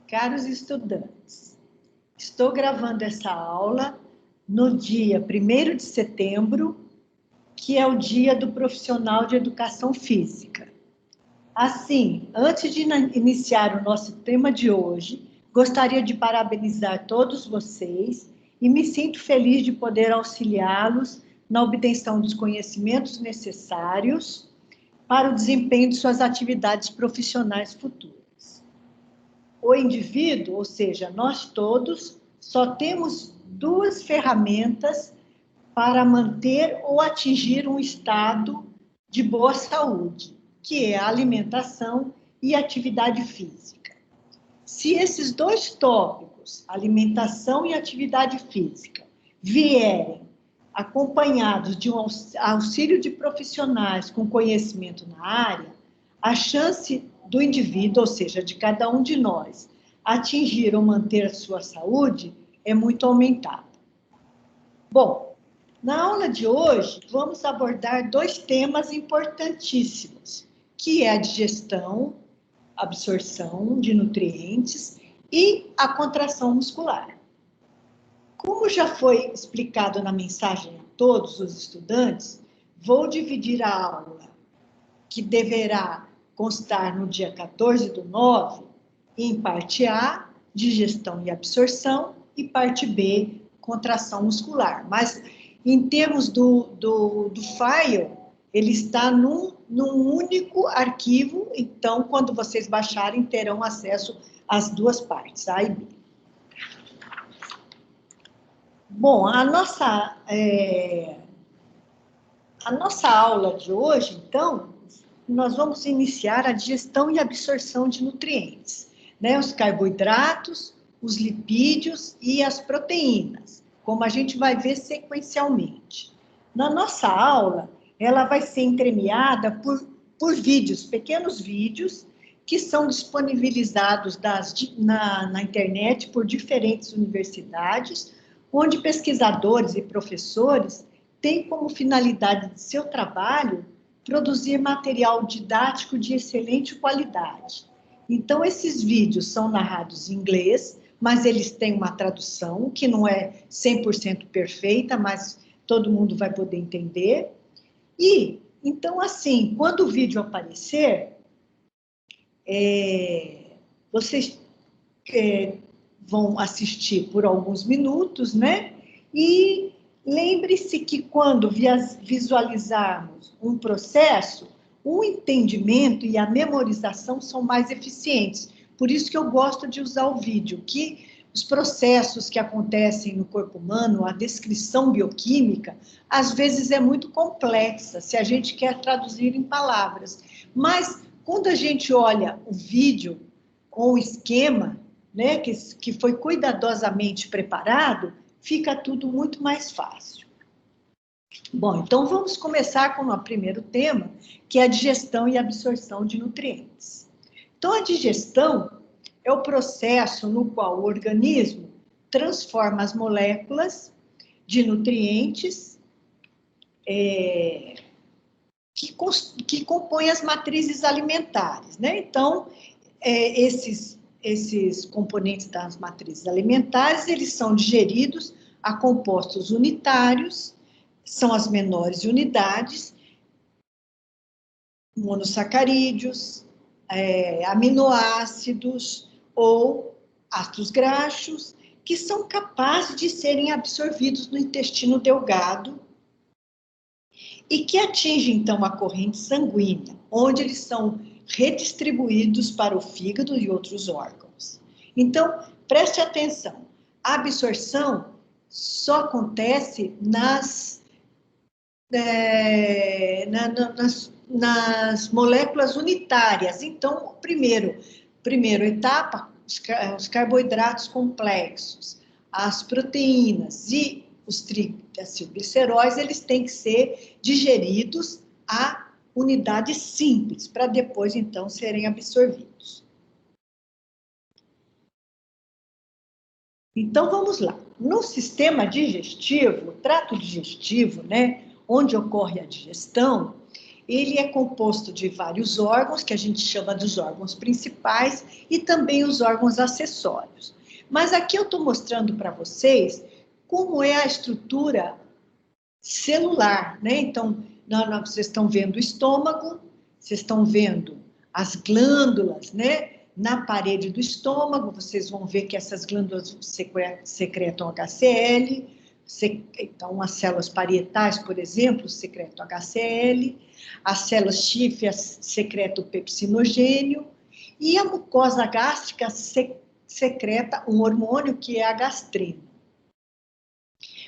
Caros estudantes, estou gravando essa aula no dia 1º de setembro, que é o dia do profissional de educação física. Assim, antes de iniciar o nosso tema de hoje, gostaria de parabenizar todos vocês e me sinto feliz de poder auxiliá-los na obtenção dos conhecimentos necessários para o desempenho de suas atividades profissionais futuras. O indivíduo, ou seja, nós todos, só temos duas ferramentas para manter ou atingir um estado de boa saúde, que é a alimentação e a atividade física. Se esses dois tópicos, alimentação e atividade física, vierem acompanhados de um auxílio de profissionais com conhecimento na área, a chance do indivíduo, ou seja, de cada um de nós, atingir ou manter a sua saúde é muito aumentada. Bom, na aula de hoje, vamos abordar dois temas importantíssimos, que é a digestão, absorção de nutrientes e a contração muscular. Como já foi explicado na mensagem a todos os estudantes, vou dividir a aula, que deverá constar no dia 14/9, em parte A, digestão e absorção, e parte B, contração muscular. Mas, em termos do file, ele está num único arquivo, então, quando vocês baixarem, terão acesso às duas partes, A e B. Bom, a nossa aula de hoje, então, nós vamos iniciar a digestão e absorção de nutrientes, né? Os carboidratos, os lipídios e as proteínas, como a gente vai ver sequencialmente. Na nossa aula, ela vai ser entremeada por vídeos, pequenos vídeos, que são disponibilizados na internet por diferentes universidades, onde pesquisadores e professores têm como finalidade de seu trabalho produzir material didático de excelente qualidade. Então, esses vídeos são narrados em inglês, mas eles têm uma tradução que não é 100% perfeita, mas todo mundo vai poder entender. E, então, assim, quando o vídeo aparecer, vocês vão assistir por alguns minutos, né? E lembre-se que quando visualizarmos um processo, o entendimento e a memorização são mais eficientes. Por isso que eu gosto de usar o vídeo, que os processos que acontecem no corpo humano, a descrição bioquímica, às vezes é muito complexa, se a gente quer traduzir em palavras. Mas, quando a gente olha o vídeo com o esquema, né, que foi cuidadosamente preparado, fica tudo muito mais fácil. Bom, então vamos começar com o primeiro tema, que é a digestão e absorção de nutrientes. Então, a digestão é o processo no qual o organismo transforma as moléculas de nutrientes que compõem as matrizes alimentares, né? Então, esses componentes das matrizes alimentares, eles são digeridos a compostos unitários, são as menores unidades, monossacarídeos, aminoácidos ou ácidos graxos, que são capazes de serem absorvidos no intestino delgado e que atingem, então, a corrente sanguínea, onde eles são redistribuídos para o fígado e outros órgãos. Então, preste atenção, a absorção só acontece nas moléculas unitárias. Então, primeira etapa, os carboidratos complexos, as proteínas e os trigliceróis, eles têm que ser digeridos a unidades simples, para depois, então, serem absorvidos. Então, vamos lá. No sistema digestivo, o trato digestivo, né, onde ocorre a digestão, ele é composto de vários órgãos, que a gente chama dos órgãos principais, e também os órgãos acessórios. Mas aqui eu estou mostrando para vocês como é a estrutura celular, né? Então, vocês estão vendo o estômago, vocês estão vendo as glândulas, né? Na parede do estômago, vocês vão ver que essas glândulas secretam HCl, então as células parietais, por exemplo, secretam HCl, as células chífias secretam pepsinogênio, e a mucosa gástrica secreta um hormônio que é a gastrina.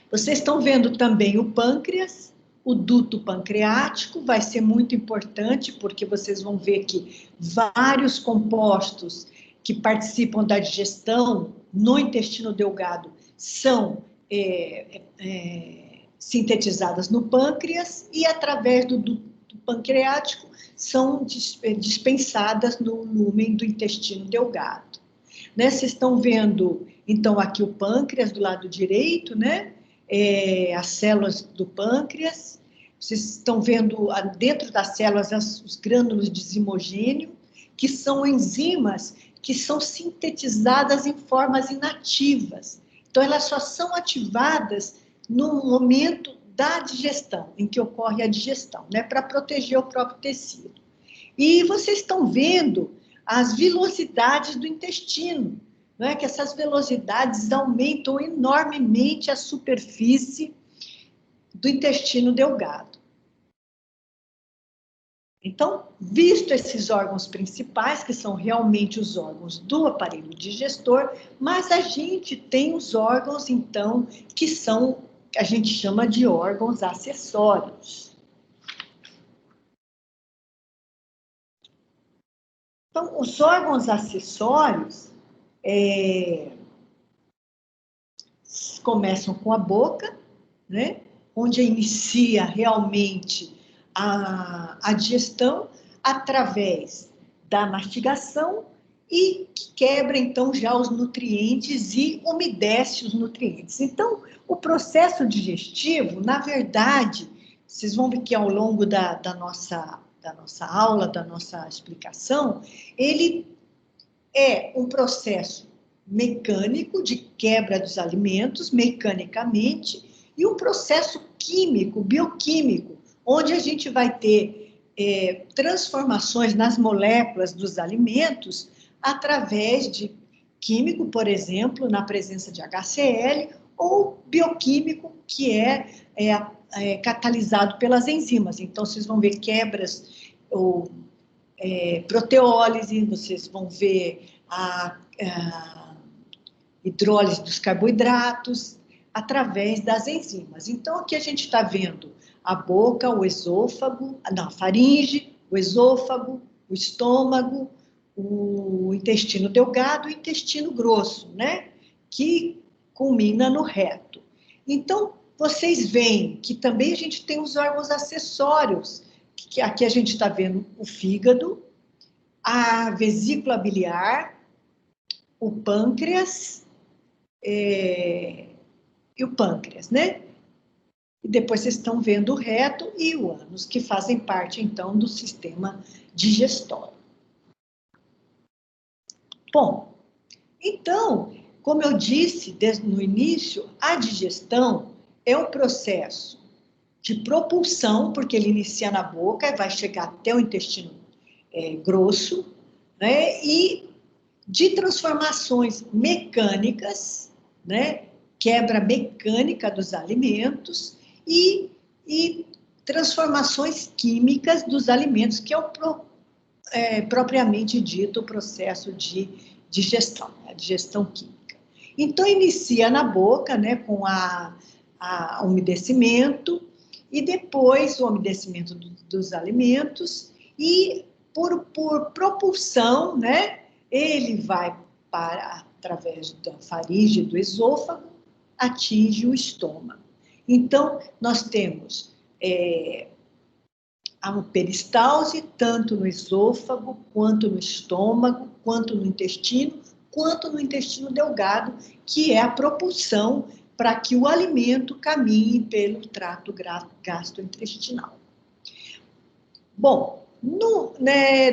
Vocês estão vendo também o pâncreas, o duto pancreático, vai ser muito importante, porque vocês vão ver que vários compostos que participam da digestão no intestino delgado são sintetizadas no pâncreas e, através do duto pancreático, são dispensadas no lumen do intestino delgado. Né? Vocês estão vendo, então, aqui o pâncreas do lado direito, né? As células do pâncreas, vocês estão vendo dentro das células os grânulos de zimogênio, que são enzimas que são sintetizadas em formas inativas. Então, elas só são ativadas no momento da digestão, em que ocorre a digestão, né, para proteger o próprio tecido. E vocês estão vendo as velocidades do intestino, não é? Que essas velocidades aumentam enormemente a superfície do intestino delgado. Então, visto esses órgãos principais, que são realmente os órgãos do aparelho digestor, mas a gente tem os órgãos, então, que são, a gente chama de órgãos acessórios. Então, os órgãos acessórios começam com a boca, né? Onde inicia realmente a digestão através da mastigação e que quebra, então, já os nutrientes e umedece os nutrientes. Então, o processo digestivo, na verdade, vocês vão ver que ao longo da nossa aula, da nossa explicação, ele é um processo mecânico de quebra dos alimentos, mecanicamente, e um processo químico, bioquímico, onde a gente vai ter transformações nas moléculas dos alimentos através de químico, por exemplo, na presença de HCl, ou bioquímico, que é catalisado pelas enzimas. Então, vocês vão ver quebras ou proteólise, vocês vão ver a hidrólise dos carboidratos através das enzimas. Então, aqui a gente está vendo a boca, o esôfago, a faringe, o esôfago, o estômago, o intestino delgado e o intestino grosso, né? Que culmina no reto. Então, vocês veem que também a gente tem os órgãos acessórios, que aqui a gente está vendo o fígado, a vesícula biliar, o pâncreas e o pâncreas, né? E depois vocês estão vendo o reto e o ânus, que fazem parte, então, do sistema digestório. Bom, então, como eu disse no início, a digestão é um processo de propulsão, porque ele inicia na boca e vai chegar até o intestino grosso, né? E de transformações mecânicas, né? Quebra mecânica dos alimentos e transformações químicas dos alimentos, que é propriamente dito o processo de digestão, a digestão química. Então, inicia na boca, né, com o umedecimento, e depois o umedecimento dos alimentos, e por propulsão, né, ele vai através da faringe do esôfago, atinge o estômago. Então, nós temos a peristalse, tanto no esôfago, quanto no estômago, quanto no intestino delgado, que é a propulsão para que o alimento caminhe pelo trato gastrointestinal. Bom,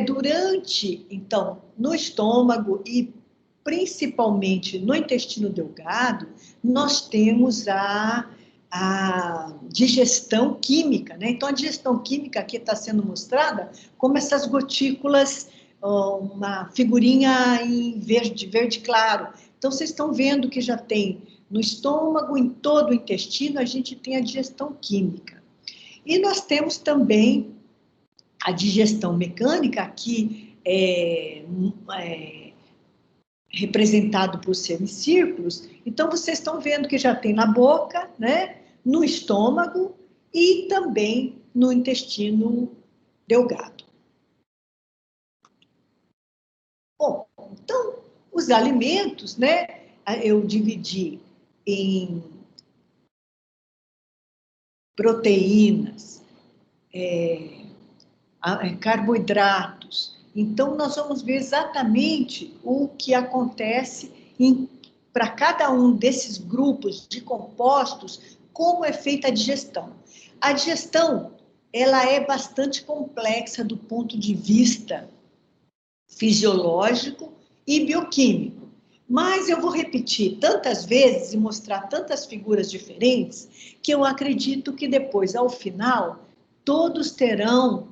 durante, então, no estômago e principalmente no intestino delgado, nós temos a digestão química, né? Então, a digestão química aqui está sendo mostrada como essas gotículas, uma figurinha em verde claro. Então, vocês estão vendo que já tem no estômago, em todo o intestino, a gente tem a digestão química. E nós temos também a digestão mecânica, que é representado por semicírculos. Então, vocês estão vendo que já tem na boca, né, no estômago e também no intestino delgado. Bom, então, os alimentos, né, eu dividi em proteínas, carboidratos. Então, nós vamos ver exatamente o que acontece para cada um desses grupos de compostos, como é feita a digestão. A digestão, ela é bastante complexa do ponto de vista fisiológico e bioquímico. Mas eu vou repetir tantas vezes e mostrar tantas figuras diferentes que eu acredito que depois, ao final, todos terão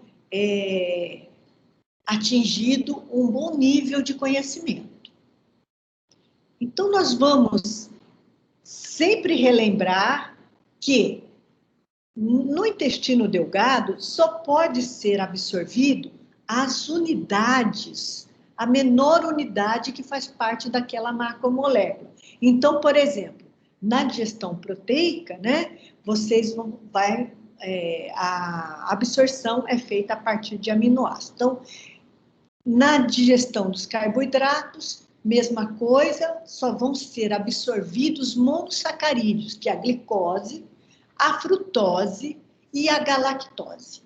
atingido um bom nível de conhecimento. Então, nós vamos sempre relembrar que no intestino delgado só pode ser absorvido as unidades, a menor unidade que faz parte daquela macromolécula. Então, por exemplo, na digestão proteica, né, a absorção é feita a partir de aminoácidos. Então, na digestão dos carboidratos, mesma coisa, só vão ser absorvidos monossacarídeos, que é a glicose, a frutose e a galactose.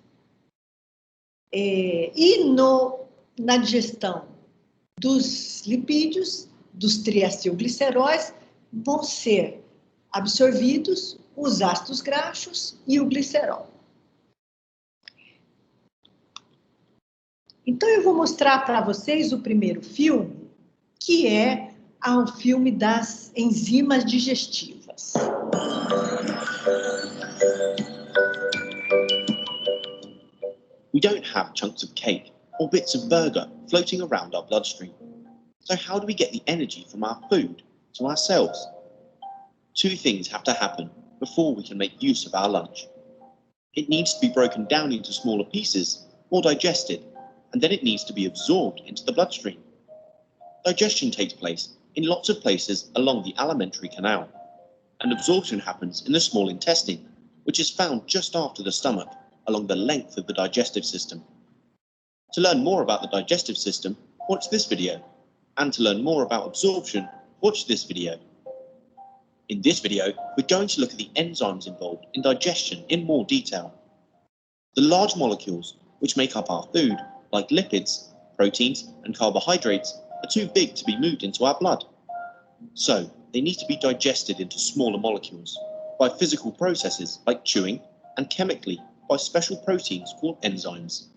Na digestão dos lipídios, dos triacilgliceróis, vão ser absorvidos os ácidos graxos e o glicerol. Então, eu vou mostrar para vocês o primeiro filme, que é o filme das enzimas digestivas. We don't have chunks of cake or bits of burger floating around our bloodstream. So how do we get the energy from our food to our cells? Two things have to happen before we can make use of our lunch. It needs to be broken down into smaller pieces or digested, and then it needs to be absorbed into the bloodstream. Digestion takes place in lots of places along the alimentary canal, and absorption happens in the small intestine, which is found just after the stomach, along the length of the digestive system. To learn more about the digestive system, watch this video, and to learn more about absorption, watch this video. In this video, we're going to look at the enzymes involved in digestion in more detail. The large molecules which make up our food, like lipids, proteins, and carbohydrates, are too big to be moved into our blood. So, they need to be digested into smaller molecules by physical processes like chewing, and chemically by special proteins called enzymes.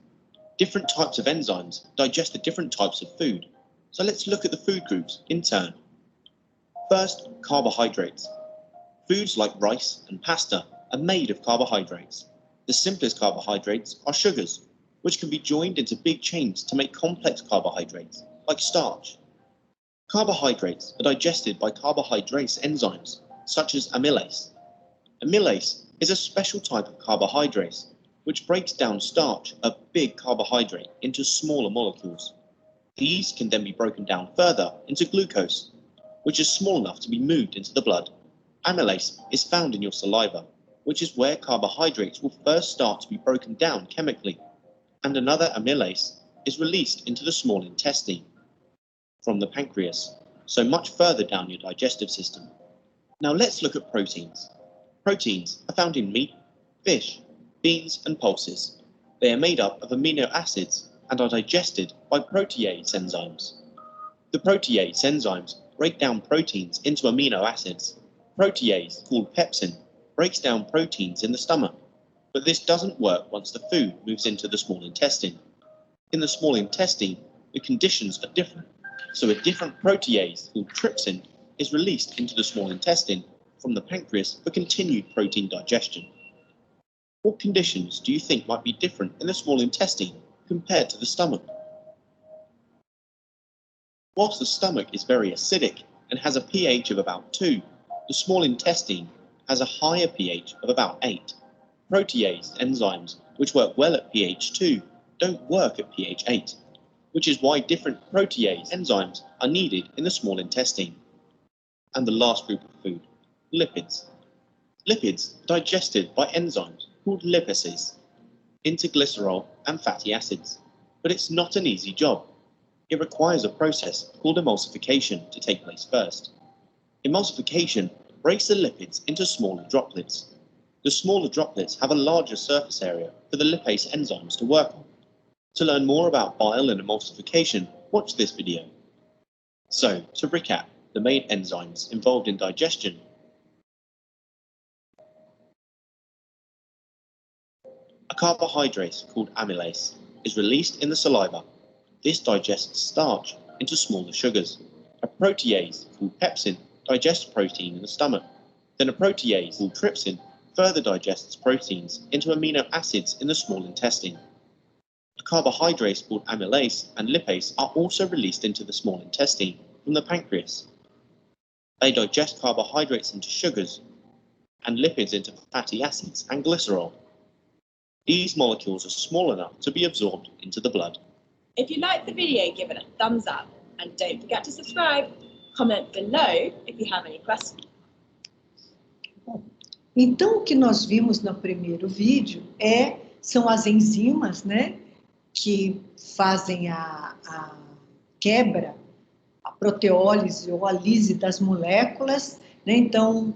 Different types of enzymes digest the different types of food. So let's look at the food groups in turn. First, carbohydrates. Foods like rice and pasta are made of carbohydrates. The simplest carbohydrates are sugars, which can be joined into big chains to make complex carbohydrates, like starch. Carbohydrates are digested by carbohydrase enzymes, such as amylase. Amylase is a special type of carbohydrate, which breaks down starch, a big carbohydrate, into smaller molecules. These can then be broken down further into glucose, which is small enough to be moved into the blood. Amylase is found in your saliva, which is where carbohydrates will first start to be broken down chemically, and another amylase is released into the small intestine from the pancreas, so much further down your digestive system. Now let's look at proteins. Proteins are found in meat, fish, beans, and pulses. They are made up of amino acids and are digested by protease enzymes. The protease enzymes break down proteins into amino acids. Protease, called pepsin, breaks down proteins in the stomach. But this doesn't work once the food moves into the small intestine. In the small intestine, the conditions are different, so a different protease called trypsin is released into the small intestine from the pancreas for continued protein digestion. What conditions do you think might be different in the small intestine compared to the stomach? Whilst the stomach is very acidic and has a pH of about 2, the small intestine has a higher pH of about 8. Protease enzymes, which work well at pH 2, don't work at pH 8, which is why different protease enzymes are needed in the small intestine. And the last group of food, lipids. Lipids are digested by enzymes called lipases into glycerol and fatty acids, but it's not an easy job. It requires a process called emulsification to take place first. Emulsification breaks the lipids into smaller droplets. The smaller droplets have a larger surface area for the lipase enzymes to work on. To learn more about bile and emulsification, watch this video. So, to recap, the main enzymes involved in digestion. A carbohydrate called amylase is released in the saliva. This digests starch into smaller sugars. A protease called pepsin digests protein in the stomach. Then a protease called trypsin further digests proteins into amino acids in the small intestine. A carbohydrate called amylase and lipase are also released into the small intestine from the pancreas. They digest carbohydrates into sugars and lipids into fatty acids and glycerol. These molecules are small enough to be absorbed into the blood. If you liked the video, give it a thumbs up and don't forget to subscribe. Comment below if you have any questions. Então, o que nós vimos no primeiro vídeo são as enzimas, né, que fazem a quebra, a proteólise ou a lise das moléculas, né? Então,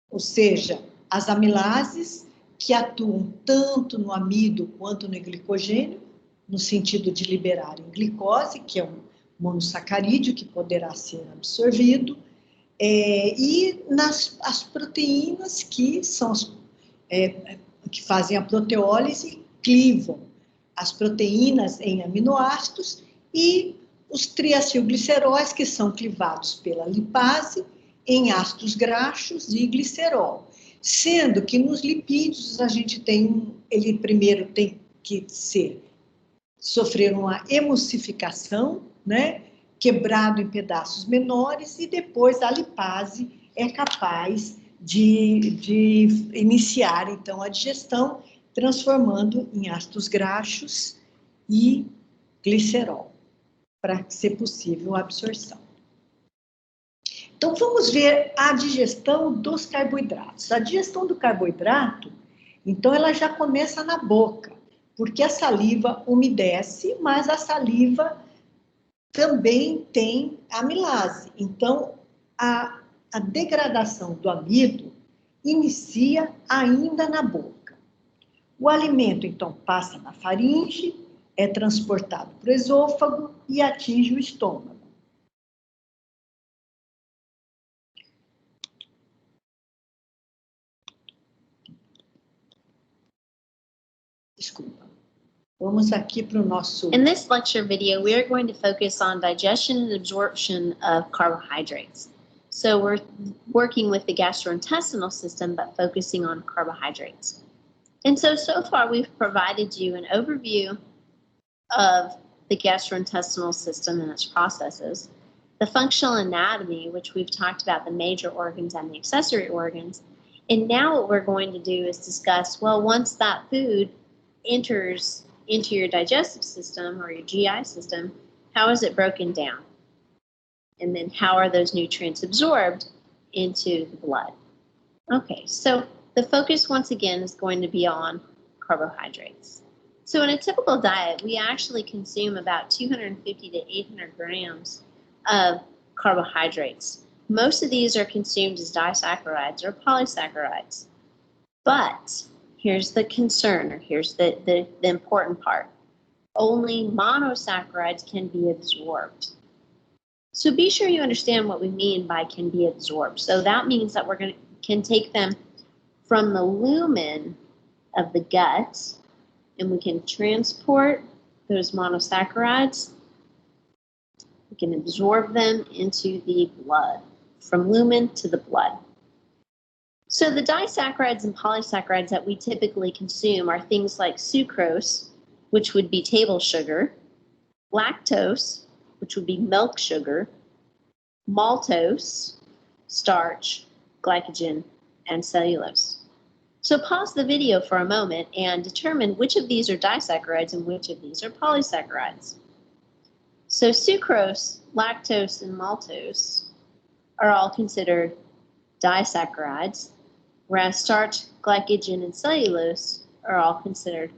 ou seja, as amilases que atuam tanto no amido quanto no glicogênio, no sentido de liberarem glicose, que é um monossacarídeo que poderá ser absorvido, e as proteínas que são que fazem a proteólise, clivam as proteínas em aminoácidos e os triacilgliceróis, que são clivados pela lipase em ácidos graxos e glicerol. Sendo que nos lipídios a gente ele primeiro tem que sofrer uma emulsificação, né, quebrado em pedaços menores, e depois a lipase é capaz de iniciar, então, a digestão, transformando em ácidos graxos e glicerol, para ser possível a absorção. Então, vamos ver a digestão dos carboidratos. A digestão do carboidrato, então, ela já começa na boca, porque a saliva umedece, mas a saliva também tem amilase. Então, a degradação do amido inicia ainda na boca. O alimento, então, passa na faringe, é transportado para o esôfago e atinge o estômago. Desculpa. Vamos aqui para o nosso... In this lecture video, we are going to focus on digestion and absorption of carbohydrates. So we're working with the gastrointestinal system, but focusing on carbohydrates. And so far we've provided you an overview of the gastrointestinal system and its processes, the functional anatomy, which we've talked about the major organs and the accessory organs. And now what we're going to do is discuss, well, once that food enters into your digestive system or your GI system, how is it broken down? And then how are those nutrients absorbed into the blood? Okay, so the focus once again is going to be on carbohydrates. So in a typical diet, we actually consume about 250 to 800 grams of carbohydrates. Most of these are consumed as disaccharides or polysaccharides. But here's the concern, or here's the important part. Only monosaccharides can be absorbed. So be sure you understand what we mean by can be absorbed. So that means that can take them from the lumen of the gut, and we can transport those monosaccharides. We can absorb them into the blood, from lumen to the blood. So the disaccharides and polysaccharides that we typically consume are things like sucrose, which would be table sugar, lactose, which would be milk sugar, maltose, starch, glycogen, and cellulose. So pause the video for a moment and determine which of these are disaccharides and which of these are polysaccharides. So sucrose, lactose, and maltose are all considered disaccharides, whereas starch, glycogen, and cellulose are all considered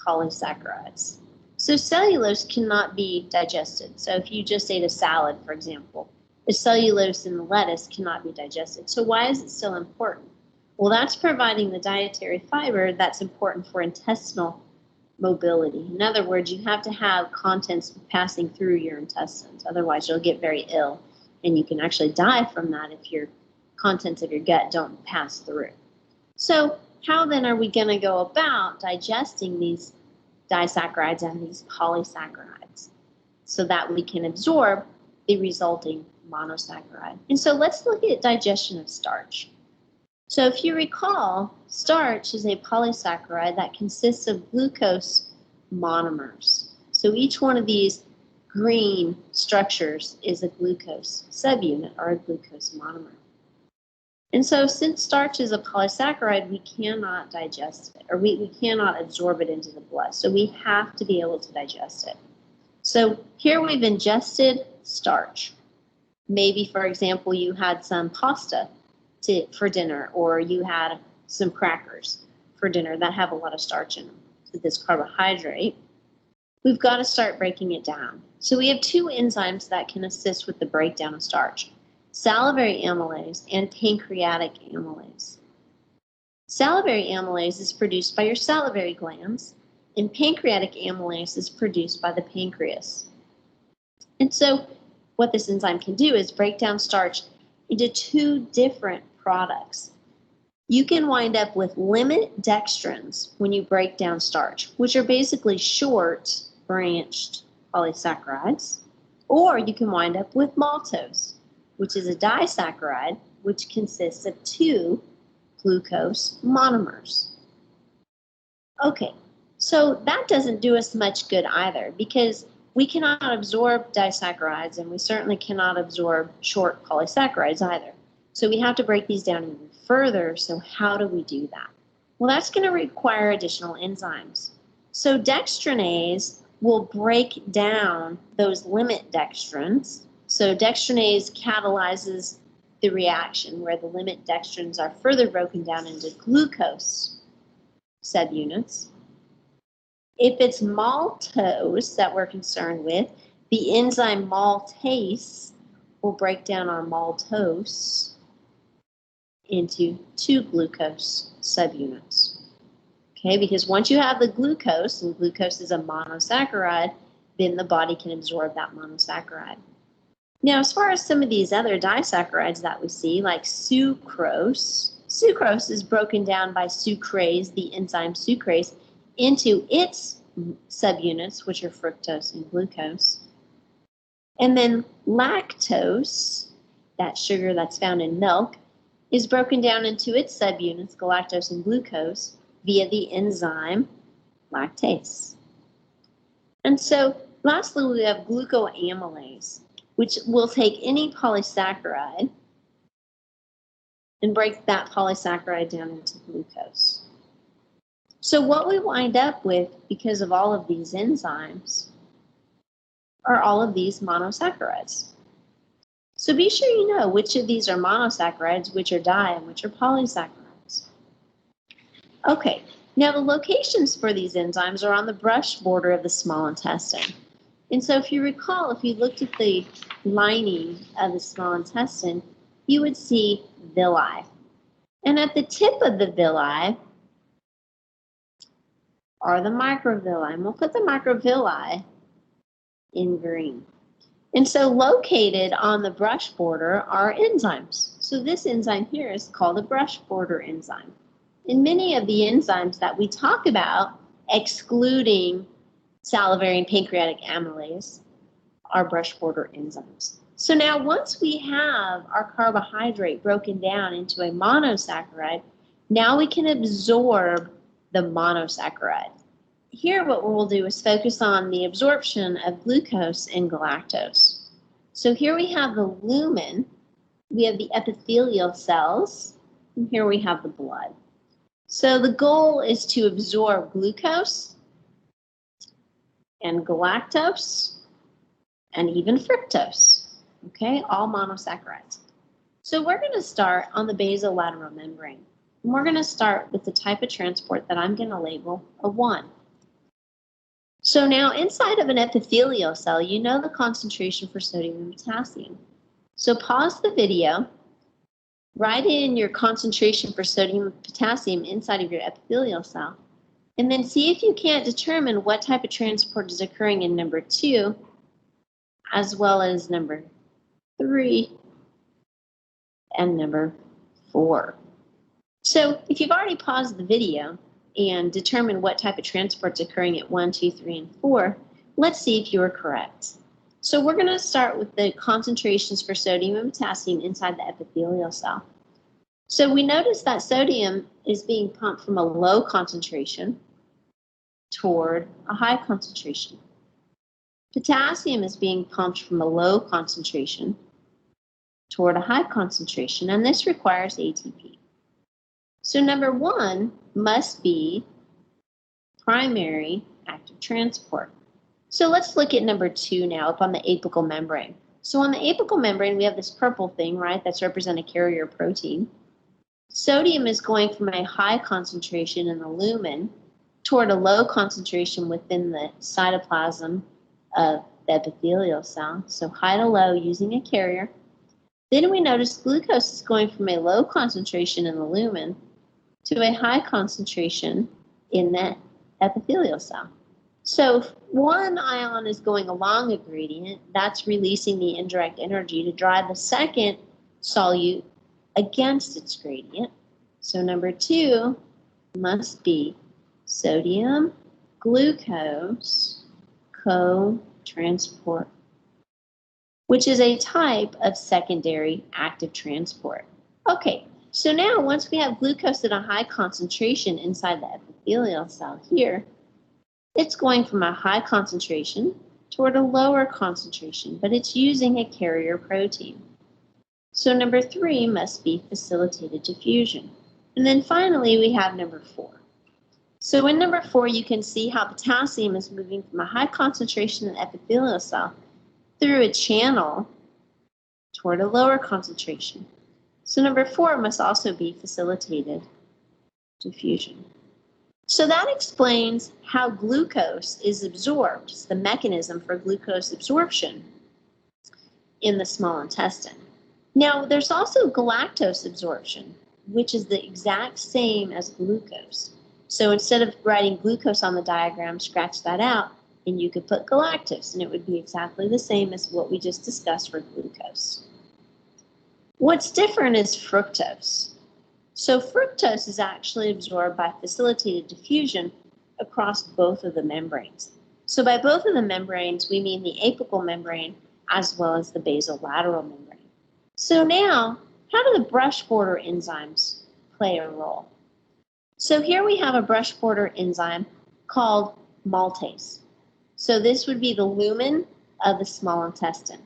polysaccharides. So cellulose cannot be digested. So if you just ate a salad, for example, the cellulose in the lettuce cannot be digested. So why is it still important? Well, that's providing the dietary fiber that's important for intestinal mobility. In other words, you have to have contents passing through your intestines. Otherwise, you'll get very ill, and you can actually die from that if your contents of your gut don't pass through. So how then are we going to go about digesting these disaccharides and these polysaccharides so that we can absorb the resulting monosaccharide? And so let's look at digestion of starch. So if you recall, starch is a polysaccharide that consists of glucose monomers. So each one of these green structures is a glucose subunit or a glucose monomer. And so since starch is a polysaccharide, we cannot digest it, or we cannot absorb it into the blood. So we have to be able to digest it. So here we've ingested starch. Maybe, for example, you had some pasta for dinner, or you had some crackers for dinner that have a lot of starch in them, so this carbohydrate. We've got to start breaking it down. So we have two enzymes that can assist with the breakdown of starch: salivary amylase and pancreatic amylase. Salivary amylase is produced by your salivary glands, and pancreatic amylase is produced by the pancreas. And so what this enzyme can do is break down starch into two different products. You can wind up with limit dextrins when you break down starch, which are basically short branched polysaccharides, or you can wind up with maltose, which is a disaccharide which consists of two glucose monomers. Okay, so that doesn't do us much good either, because we cannot absorb disaccharides, and we certainly cannot absorb short polysaccharides either. So we have to break these down even further. So how do we do that? Well, that's going to require additional enzymes. So dextrinase will break down those limit dextrins. So dextrinase catalyzes the reaction where the limit dextrins are further broken down into glucose subunits. If it's maltose that we're concerned with, the enzyme maltase will break down our maltose into two glucose subunits. Okay, because once you have the glucose, and glucose is a monosaccharide, then the body can absorb that monosaccharide. Now, as far as some of these other disaccharides that we see, like sucrose, sucrose is broken down by sucrase, the enzyme sucrase, into its subunits, which are fructose and glucose. And then lactose, that sugar that's found in milk, is broken down into its subunits, galactose and glucose, via the enzyme lactase. And so lastly, we have glucoamylase, which will take any polysaccharide and break that polysaccharide down into glucose. So what we wind up with, because of all of these enzymes, are all of these monosaccharides. So be sure you know which of these are monosaccharides, which are di, and which are polysaccharides. Okay, now the locations for these enzymes are on the brush border of the small intestine. And so if you recall, if you looked at the lining of the small intestine, you would see villi. And at the tip of the villi are the microvilli. And we'll put the microvilli in green. And so located on the brush border are enzymes. So this enzyme here is called a brush border enzyme. And many of the enzymes that we talk about, excluding salivary and pancreatic amylase, are brush border enzymes. So now once we have our carbohydrate broken down into a monosaccharide, now we can absorb the monosaccharide. Here what we'll do is focus on the absorption of glucose and galactose. So here we have the lumen, we have the epithelial cells, and here we have the blood. So the goal is to absorb glucose and galactose and even fructose, okay, all monosaccharides. So we're going to start on the basolateral membrane. And we're going to start with the type of transport that I'm going to label a 1. So now inside of an epithelial cell, you know the concentration for sodium and potassium. So pause the video, write in your concentration for sodium and potassium inside of your epithelial cell, and then see if you can't determine what type of transport is occurring in number 2, as well as number 3 and number 4. So if you've already paused the video and determined what type of transport is occurring at 1, 2, 3, and 4, let's see if you are correct. So we're going to start with the concentrations for sodium and potassium inside the epithelial cell. So we notice that sodium is being pumped from a low concentration toward a high concentration. Potassium is being pumped from a low concentration toward a high concentration, and this requires ATP. So number 1 must be primary active transport. So let's look at number 2 now, up on the apical membrane. So on the apical membrane, we have this purple thing, right, that's representing a carrier protein. Sodium is going from a high concentration in the lumen toward a low concentration within the cytoplasm of the epithelial cell. So high to low using a carrier. Then we notice glucose is going from a low concentration in the lumen to a high concentration in the epithelial cell. So if one ion is going along a gradient, that's releasing the indirect energy to drive the second solute against its gradient. So number 2 must be sodium glucose co-transport, which is a type of secondary active transport. Okay, so now once we have glucose at a high concentration inside the epithelial cell here, it's going from a high concentration toward a lower concentration, but it's using a carrier protein. So number 3 must be facilitated diffusion. And then finally, we have number 4. So in number 4, you can see how potassium is moving from a high concentration in the epithelial cell through a channel toward a lower concentration. So number 4 must also be facilitated diffusion. So that explains how glucose is absorbed. It's the mechanism for glucose absorption in the small intestine. Now, there's also galactose absorption, which is the exact same as glucose. So instead of writing glucose on the diagram, scratch that out, and you could put galactose, and it would be exactly the same as what we just discussed for glucose. What's different is fructose. So fructose is actually absorbed by facilitated diffusion across both of the membranes. So by both of the membranes, we mean the apical membrane as well as the basolateral membrane. So now, how do the brush border enzymes play a role? So here we have a brush border enzyme called maltase. So this would be the lumen of the small intestine.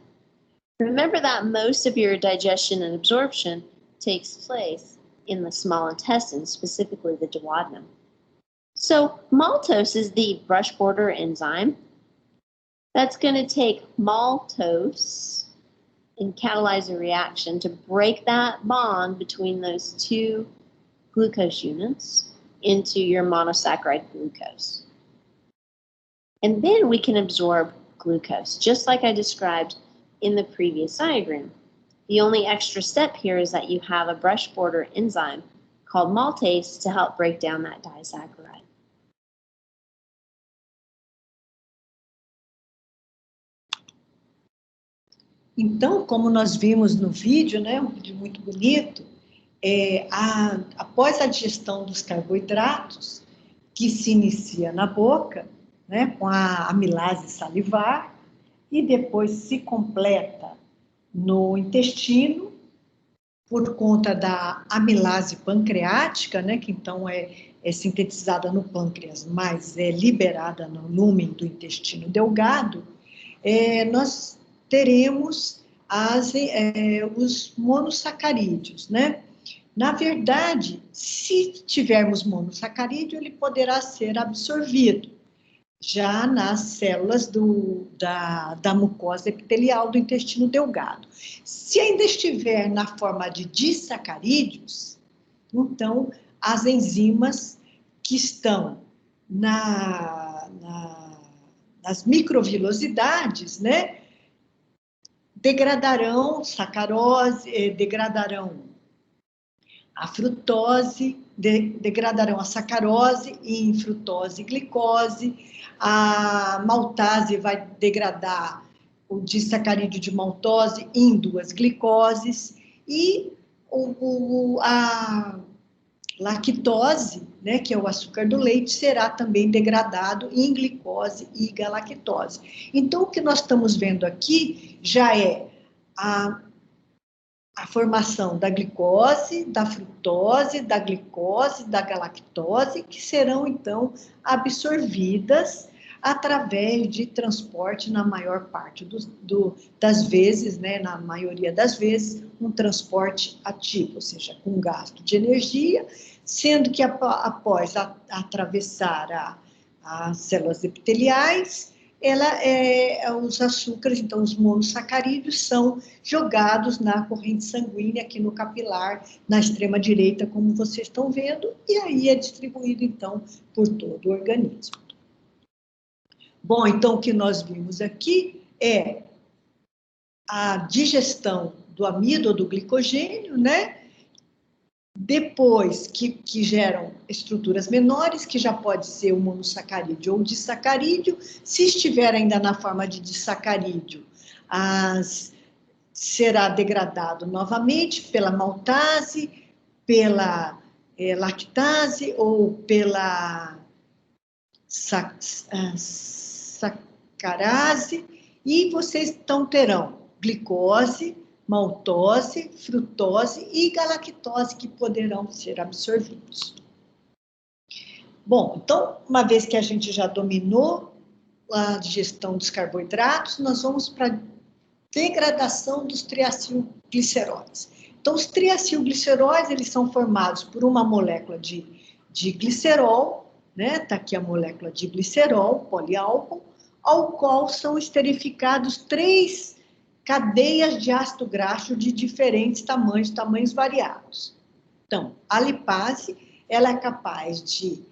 Remember that most of your digestion and absorption takes place in the small intestine, specifically the duodenum. So maltose is the brush border enzyme that's going to take maltose and catalyze a reaction to break that bond between those two glucose units into your monosaccharide glucose. And then we can absorb glucose, just like I described in the previous diagram. The only extra step here is that you have a brush border enzyme called maltase to help break down that disaccharide. Então, como nós vimos no vídeo, né, um vídeo muito bonito, após a digestão dos carboidratos, que se inicia na boca, né, com a amilase salivar, e depois se completa no intestino, por conta da amilase pancreática, né, que então é sintetizada no pâncreas, mas é liberada no lúmen do intestino delgado, nós teremos os monossacarídeos, né? Na verdade, se tivermos monossacarídeo, ele poderá ser absorvido já nas células da mucosa epitelial do intestino delgado. Se ainda estiver na forma de disacarídeos, então as enzimas que estão nas microvilosidades, né, degradarão sacarose, degradarão a frutose, degradarão a sacarose em frutose e glicose, a maltase vai degradar o disacarídeo de maltose em 2 glicoses, e a lactose, né, que é o açúcar do leite, será também degradado em glicose e galactose. Então, o que nós estamos vendo aqui já é a formação da glicose, da frutose, da glicose, da galactose, que serão, então, absorvidas através de transporte, na maior parte das vezes, né, na maioria das vezes, um transporte ativo, ou seja, com gasto de energia, sendo que após atravessar as células epiteliais, os açúcares, então os monossacarídeos, são jogados na corrente sanguínea, aqui no capilar, na extrema direita, como vocês estão vendo, e aí é distribuído, então, por todo o organismo. Bom, então, o que nós vimos aqui é a digestão do amido ou do glicogênio, né? Depois que geram estruturas menores, que já pode ser o monossacarídeo ou disacarídeo. Se estiver ainda na forma de disacarídeo, será degradado novamente pela maltase, pela lactase ou pela sacarase, e vocês então terão glicose, maltose, frutose e galactose que poderão ser absorvidos. Bom, então, uma vez que a gente já dominou a digestão dos carboidratos, nós vamos para a degradação dos triacilgliceróis. Então, os triacilgliceróis, eles são formados por uma molécula de glicerol, né? Tá aqui a molécula de glicerol, poliálcool, ao qual são esterificados 3 cadeias de ácido graxo de diferentes tamanhos variados. Então, a lipase, ela é capaz de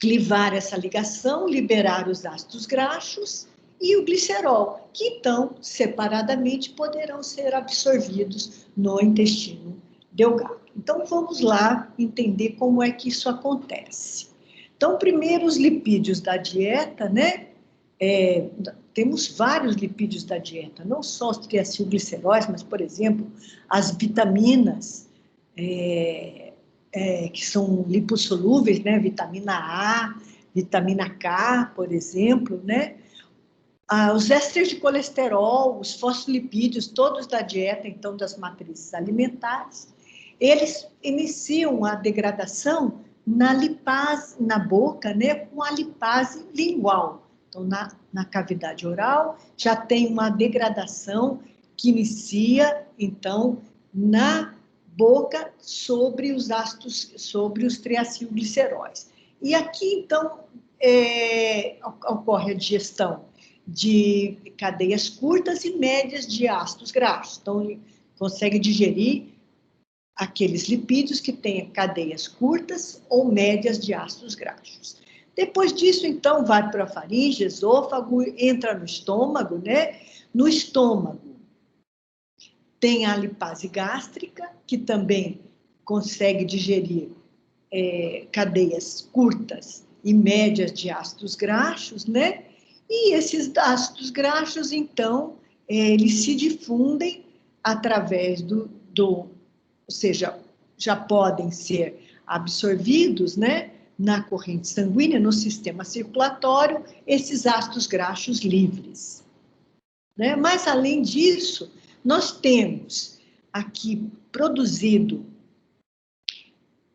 clivar essa ligação, liberar os ácidos graxos, e o glicerol, que então, separadamente, poderão ser absorvidos no intestino delgado. Então, vamos lá entender como é que isso acontece. Então, primeiro, os lipídios da dieta, né? Temos vários lipídios da dieta, não só os triacilgliceróis, mas, por exemplo, as vitaminas, que são lipossolúveis, né? Vitamina A, vitamina K, por exemplo, né? Os ésteres de colesterol, os fosfolipídios, todos da dieta, então, das matrizes alimentares, eles iniciam a degradação na lipase, na boca, né? Com a lipase lingual. Então, na cavidade oral, já tem uma degradação que inicia, então, na boca sobre os ácidos, sobre os triacilgliceróis. E aqui, então, ocorre a digestão de cadeias curtas e médias de ácidos graxos. Então, ele consegue digerir aqueles lipídios que têm cadeias curtas ou médias de ácidos graxos. Depois disso, então, vai para a faringe, esôfago, entra no estômago, né? No estômago tem a lipase gástrica, que também consegue digerir cadeias curtas e médias de ácidos graxos, né? E esses ácidos graxos, então, eles se difundem através ou seja, já podem ser absorvidos, né, na corrente sanguínea, no sistema circulatório, esses ácidos graxos livres, né? Mas, além disso, nós temos aqui produzido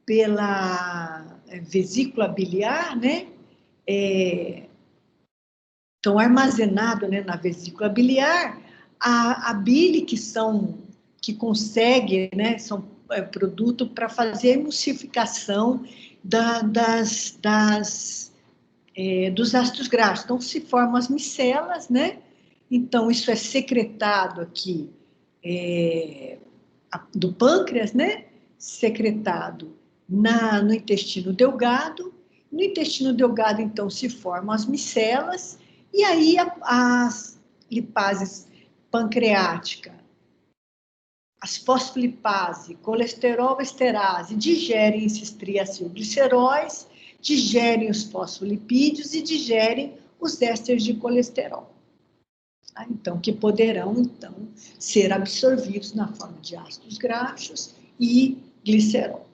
pela vesícula biliar, né, então armazenado, né, na vesícula biliar, a bile que consegue, né, são produto para fazer a emulsificação dos ácidos graxos. Então, se formam as micelas, né? Então, isso é secretado aqui do pâncreas, né? Secretado no intestino delgado. No intestino delgado, então, se formam as micelas, e aí as lipases pancreática, as fosfolipase, colesterol esterase, digerem esses triacilgliceróis, digerem os fosfolipídios e digerem os ésteres de colesterol. Então, que poderão, então, ser absorvidos na forma de ácidos graxos e glicerol.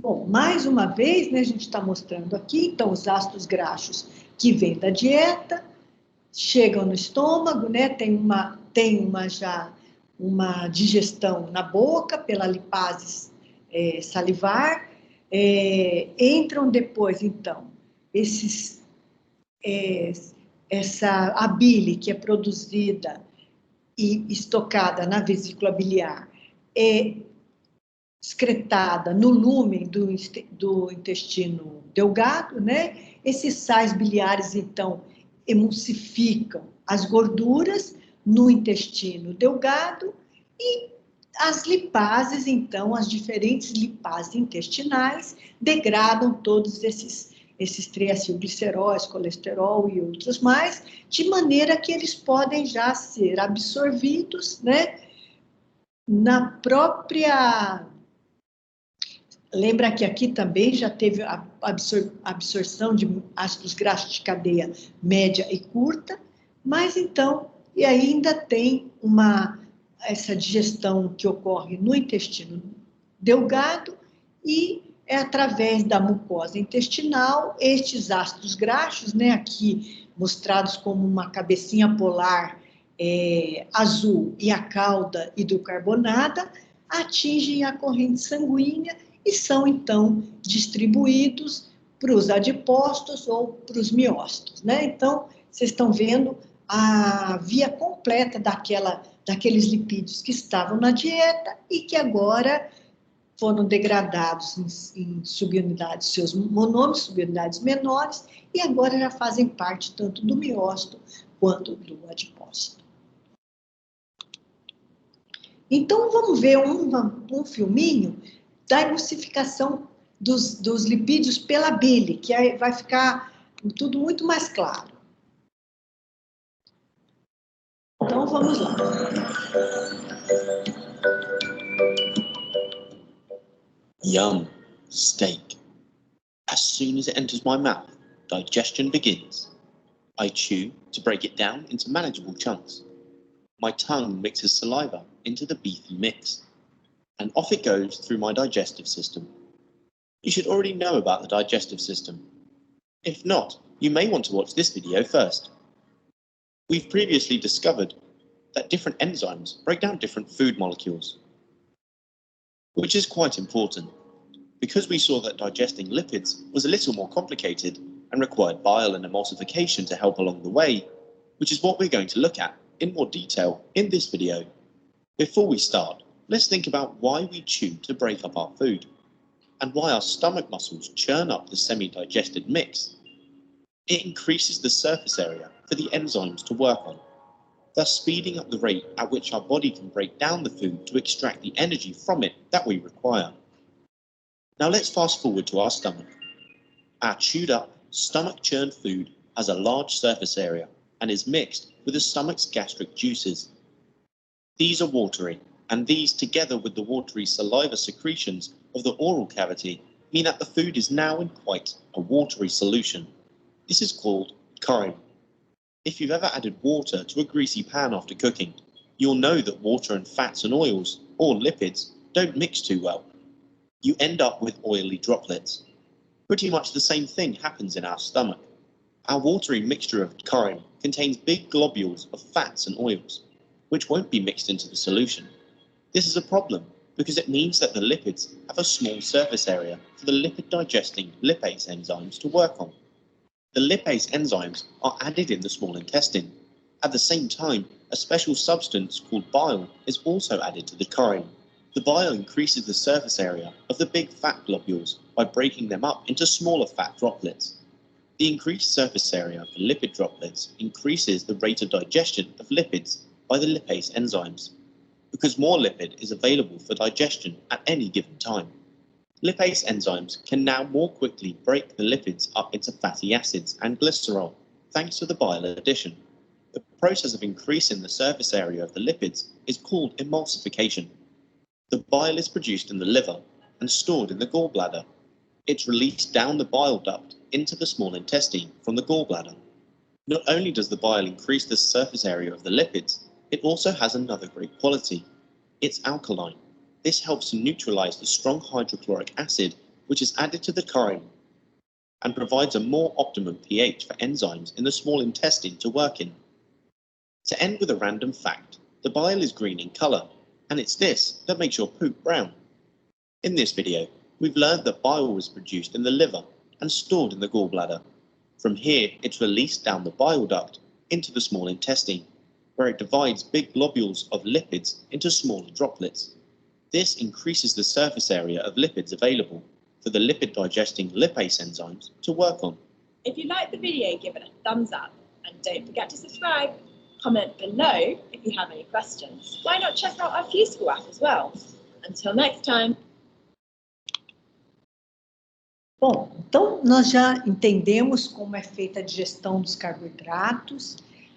Bom, mais uma vez, né, a gente está mostrando aqui, então, os ácidos graxos que vêm da dieta, chegam no estômago, né, tem já uma digestão na boca pela lipase salivar, entram depois, então, a bile que é produzida e estocada na vesícula biliar é excretada no lúmen do intestino delgado, né? Esses sais biliares, então, emulsificam as gorduras no intestino delgado e as lipases, então, as diferentes lipases intestinais degradam todos esses triacilgliceróis, colesterol e outros mais, de maneira que eles podem já ser absorvidos, né, na própria... Lembra que aqui também já teve a absorção de ácidos graxos de cadeia média e curta, mas então, e ainda tem essa digestão que ocorre no intestino delgado e é através da mucosa intestinal, estes ácidos graxos, né, aqui mostrados como uma cabecinha polar azul e a cauda hidrocarbonada, atingem a corrente sanguínea e são, então, distribuídos para os adipócitos ou para os miócitos, né? Então, vocês estão vendo a via completa daqueles lipídios que estavam na dieta e que agora foram degradados em subunidades, seus monômeros, subunidades menores, e agora já fazem parte tanto do miócito quanto do adipócito. Então, vamos ver um filminho da emulsificação dos lipídios pela bile, que aí vai ficar tudo muito mais claro. Então, vamos lá. Yum, steak. As soon as it enters my mouth, digestion begins. I chew to break it down into manageable chunks. My tongue mixes saliva into the beefy mix, and off it goes through my digestive system. You should already know about the digestive system. If not, you may want to watch this video first. We've previously discovered that different enzymes break down different food molecules, which is quite important, because we saw that digesting lipids was a little more complicated and required bile and emulsification to help along the way, which is what we're going to look at in more detail in this video. Before we start, let's think about why we chew to break up our food, and why our stomach muscles churn up the semi-digested mix. It increases the surface area for the enzymes to work on, thus speeding up the rate at which our body can break down the food to extract the energy from it that we require. Now let's fast forward to our stomach. Our chewed up, stomach-churned food has a large surface area and is mixed with the stomach's gastric juices. These are watery, and these, together with the watery saliva secretions of the oral cavity, mean that the food is now in quite a watery solution. This is called curry. If you've ever added water to a greasy pan after cooking, you'll know that water and fats and oils or lipids don't mix too well. You end up with oily droplets. Pretty much the same thing happens in our stomach. Our watery mixture of chyme contains big globules of fats and oils, which won't be mixed into the solution. This is a problem because it means that the lipids have a small surface area for the lipid-digesting lipase enzymes to work on. The lipase enzymes are added in the small intestine. At the same time, a special substance called bile is also added to the chyme. The bile increases the surface area of the big fat globules by breaking them up into smaller fat droplets. The increased surface area of the lipid droplets increases the rate of digestion of lipids by the lipase enzymes, because more lipid is available for digestion at any given time. Lipase enzymes can now more quickly break the lipids up into fatty acids and glycerol, thanks to the bile addition. The process of increasing the surface area of the lipids is called emulsification. The bile is produced in the liver and stored in the gallbladder. It's released down the bile duct into the small intestine from the gallbladder. Not only does the bile increase the surface area of the lipids, it also has another great quality. It's alkaline. This helps to neutralize the strong hydrochloric acid which is added to the chyme and provides a more optimum pH for enzymes in the small intestine to work in. To end with a random fact, the bile is green in color, and it's this that makes your poop brown. In this video, we've learned that bile was produced in the liver and stored in the gallbladder. From here, it's released down the bile duct into the small intestine, where it divides big globules of lipids into smaller droplets. This increases the surface area of lipids available for the lipid-digesting lipase enzymes to work on. If you liked the video, give it a thumbs up and don't forget to subscribe. Comment below if you have any questions. Why not check out our FÍSICA app as well? Until next time. Bom, então nós já entendemos como é feita a digestão dos carboidratos,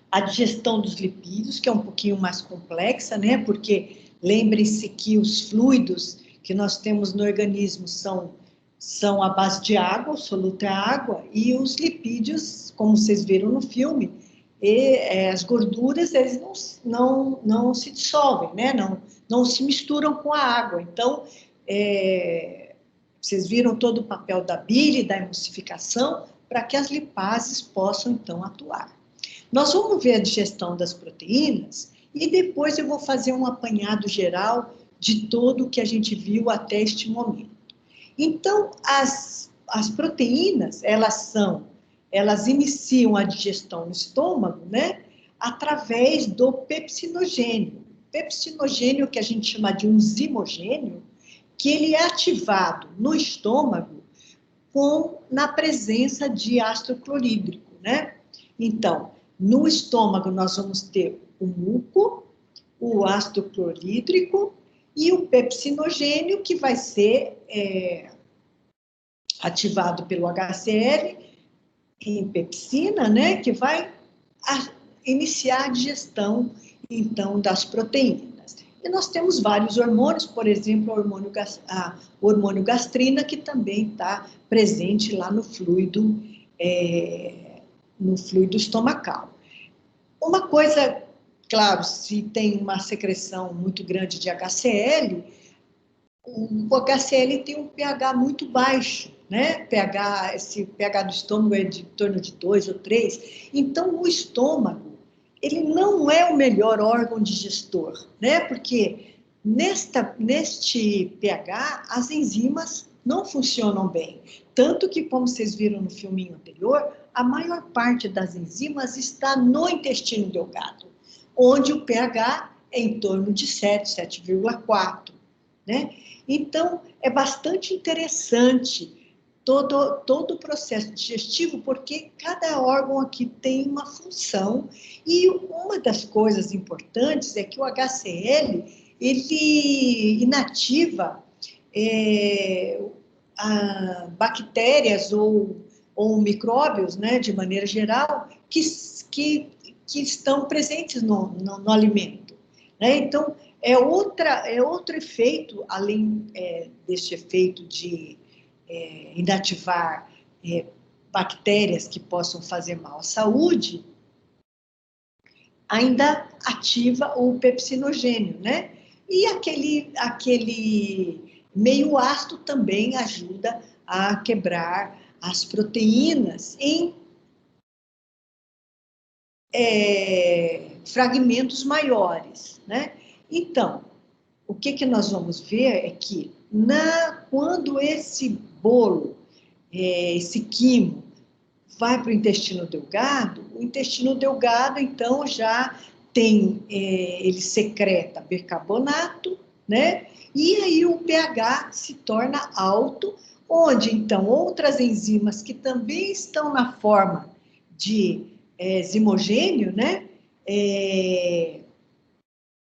a digestão dos lipídios, que é um pouquinho mais complexa, né? Porque lembrem-se que os fluidos que nós temos no organismo são à base de água, o soluto é água, e os lipídios, como vocês viram no filme, as gorduras eles não se dissolvem, né? Não se misturam com a água. Então, vocês viram todo o papel da bile, da emulsificação, para que as lipases possam, então, atuar. Nós vamos ver a digestão das proteínas e depois eu vou fazer um apanhado geral de tudo o que a gente viu até este momento. Então, as proteínas, elas iniciam a digestão no estômago, né? Através do pepsinogênio. Pepsinogênio, que a gente chama de um zimogênio, que ele é ativado no estômago na presença de ácido clorídrico, né? Então, no estômago nós vamos ter o muco, o ácido clorídrico e o pepsinogênio, que vai ser ativado pelo HCl em pepsina, né, que vai iniciar a digestão, então, das proteínas. E nós temos vários hormônios, por exemplo, o hormônio gastrina, que também está presente lá no fluido estomacal. Uma coisa, claro, se tem uma secreção muito grande de HCl, o HCl tem um pH muito baixo, né? Esse pH do estômago é de em torno de 2 ou 3. Então, o estômago, ele não é o melhor órgão digestor, né? Porque neste pH, as enzimas não funcionam bem. Tanto que, como vocês viram no filminho anterior, a maior parte das enzimas está no intestino delgado, onde o pH é em torno de 7, 7,4, né? Então, é bastante interessante todo o processo digestivo, porque cada órgão aqui tem uma função, e uma das coisas importantes é que o HCl, ele inativa bactérias ou micróbios, né, de maneira geral, que estão presentes no alimento, né? Então, é outro efeito, além deste efeito de inativar bactérias que possam fazer mal à saúde, ainda ativa o pepsinogênio, né? E aquele meio ácido também ajuda a quebrar as proteínas em fragmentos maiores, né? Então, o que nós vamos ver é que quando esse bolo, esse quimo, vai para o intestino delgado, o intestino delgado, então, já tem, ele secreta bicarbonato, né? E aí o pH se torna alto, onde, então, outras enzimas que também estão na forma de zimogênio, né?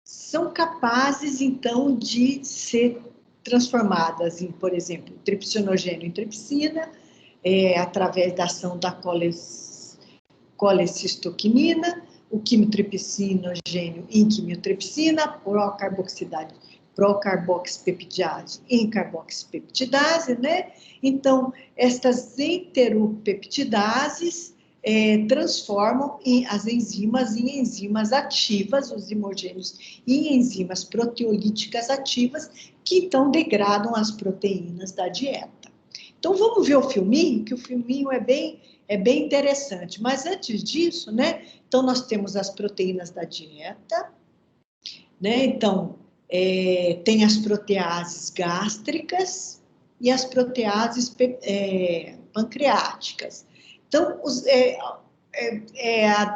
São capazes, então, de ser transformadas em, por exemplo, tripsinogênio em tripsina, através da ação da colecistoquinina, o quimotripsinogênio em quimiotripsina, procarboxipeptidase em carboxipeptidase, né? Então, estas enteropeptidases transformam as enzimas em enzimas ativas, os zimogênios em enzimas proteolíticas ativas, que então degradam as proteínas da dieta. Então, vamos ver o filminho, que o filminho é bem interessante. Mas antes disso, né? Então, nós temos as proteínas da dieta, né? Então, tem as proteases gástricas e as proteases pancreáticas. Então,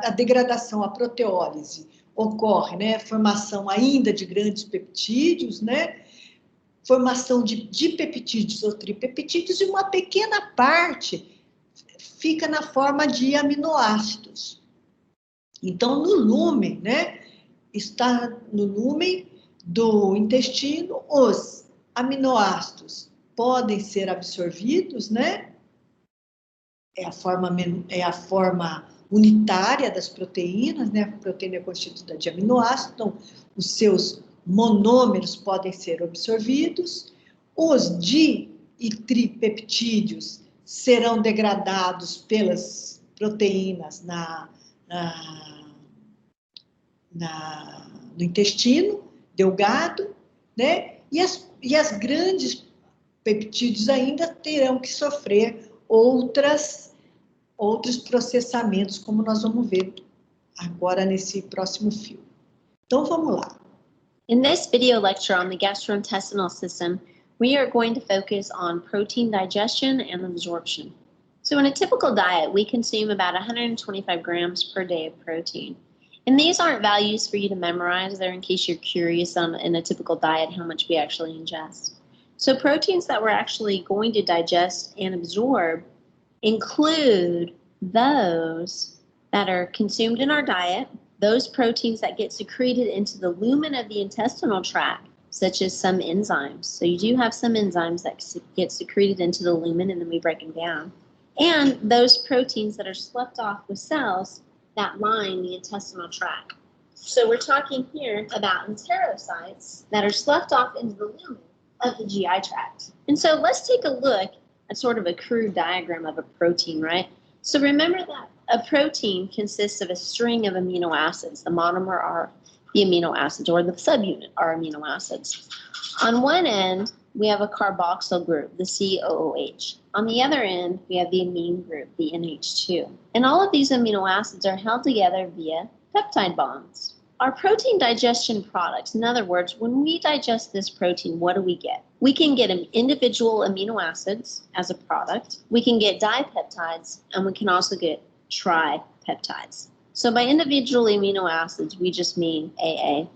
a degradação, a proteólise ocorre, né? Formação ainda de grandes peptídeos, né? Formação de dipeptídeos ou tripeptídeos, e uma pequena parte fica na forma de aminoácidos. Então, no lúmen, né? Está no lúmen do intestino, os aminoácidos podem ser absorvidos, né? É a forma unitária das proteínas, né? A proteína é constituída de aminoácidos, então os seus monômeros podem ser absorvidos, os di e tripeptídeos serão degradados pelas proteínas no intestino delgado, né? E as grandes peptídeos ainda terão que sofrer outros processamentos, como nós vamos ver agora nesse próximo filme. Então, vamos lá. In this video lecture on the gastrointestinal system, we are going to focus on protein digestion and absorption. So in a typical diet, we consume about 125 grams per day of protein. And these aren't values for you to memorize. They're in case you're curious in a typical diet how much we actually ingest. So proteins that we're actually going to digest and absorb include those that are consumed in our diet, those proteins that get secreted into the lumen of the intestinal tract, such as some enzymes. So you do have some enzymes that get secreted into the lumen, and then we break them down. And those proteins that are slept off with cells that line the intestinal tract. So we're talking here about enterocytes that are slept off into the lumen of the GI tract. And so let's take a look at sort of a crude diagram of a protein, right? So remember that a protein consists of a string of amino acids. The monomer are the amino acids, or the subunit are amino acids. On one end, we have a carboxyl group, the COOH. On the other end, we have the amine group, the NH2. And all of these amino acids are held together via peptide bonds. Our protein digestion products, in other words, when we digest this protein, what do we get? We can get individual amino acids as a product. We can get dipeptides, and we can also get tripeptides. So by individual amino acids, we just mean AA.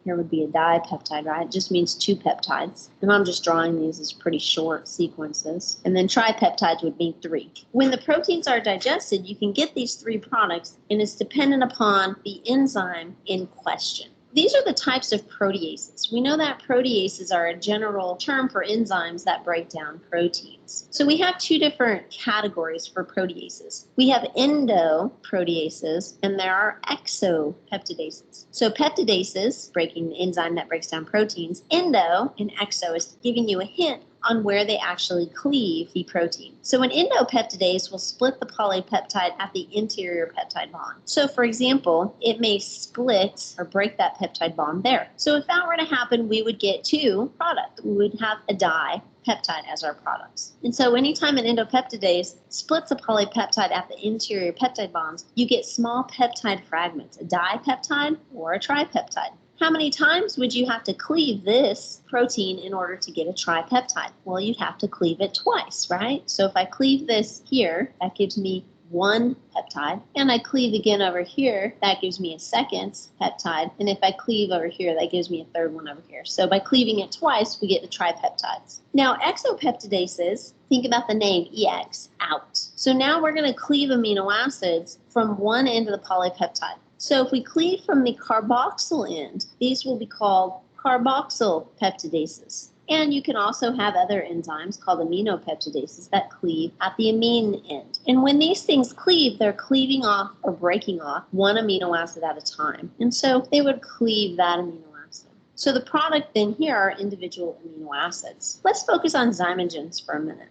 Here would be a dipeptide, right? It just means two peptides. And I'm just drawing these as pretty short sequences. And then tripeptides would mean three. When the proteins are digested, you can get these three products, and it's dependent upon the enzyme in question. These are the types of proteases. We know that proteases are a general term for enzymes that break down proteins. So we have two different categories for proteases. We have endoproteases, and there are exopeptidases. So peptidases, breaking the enzyme that breaks down proteins, endo and exo is giving you a hint on where they actually cleave the protein. So an endopeptidase will split the polypeptide at the interior peptide bond. So for example, it may split or break that peptide bond there. So if that were to happen, we would get two products. We would have a dipeptide as our products. And so anytime an endopeptidase splits a polypeptide at the interior peptide bonds, you get small peptide fragments, a dipeptide or a tripeptide. How many times would you have to cleave this protein in order to get a tripeptide? Well, you'd have to cleave it twice, right? So if I cleave this here, that gives me one peptide, and I cleave again over here, that gives me a second peptide, and if I cleave over here, that gives me a third one over here. So by cleaving it twice, we get the tripeptides. Now, exopeptidases, think about the name EX, out. So now we're going to cleave amino acids from one end of the polypeptide. So if we cleave from the carboxyl end, these will be called carboxyl peptidases. And you can also have other enzymes called aminopeptidases that cleave at the amine end. And when these things cleave, they're cleaving off or breaking off one amino acid at a time. And so they would cleave that amino acid. So the product then here are individual amino acids. Let's focus on zymogens for a minute.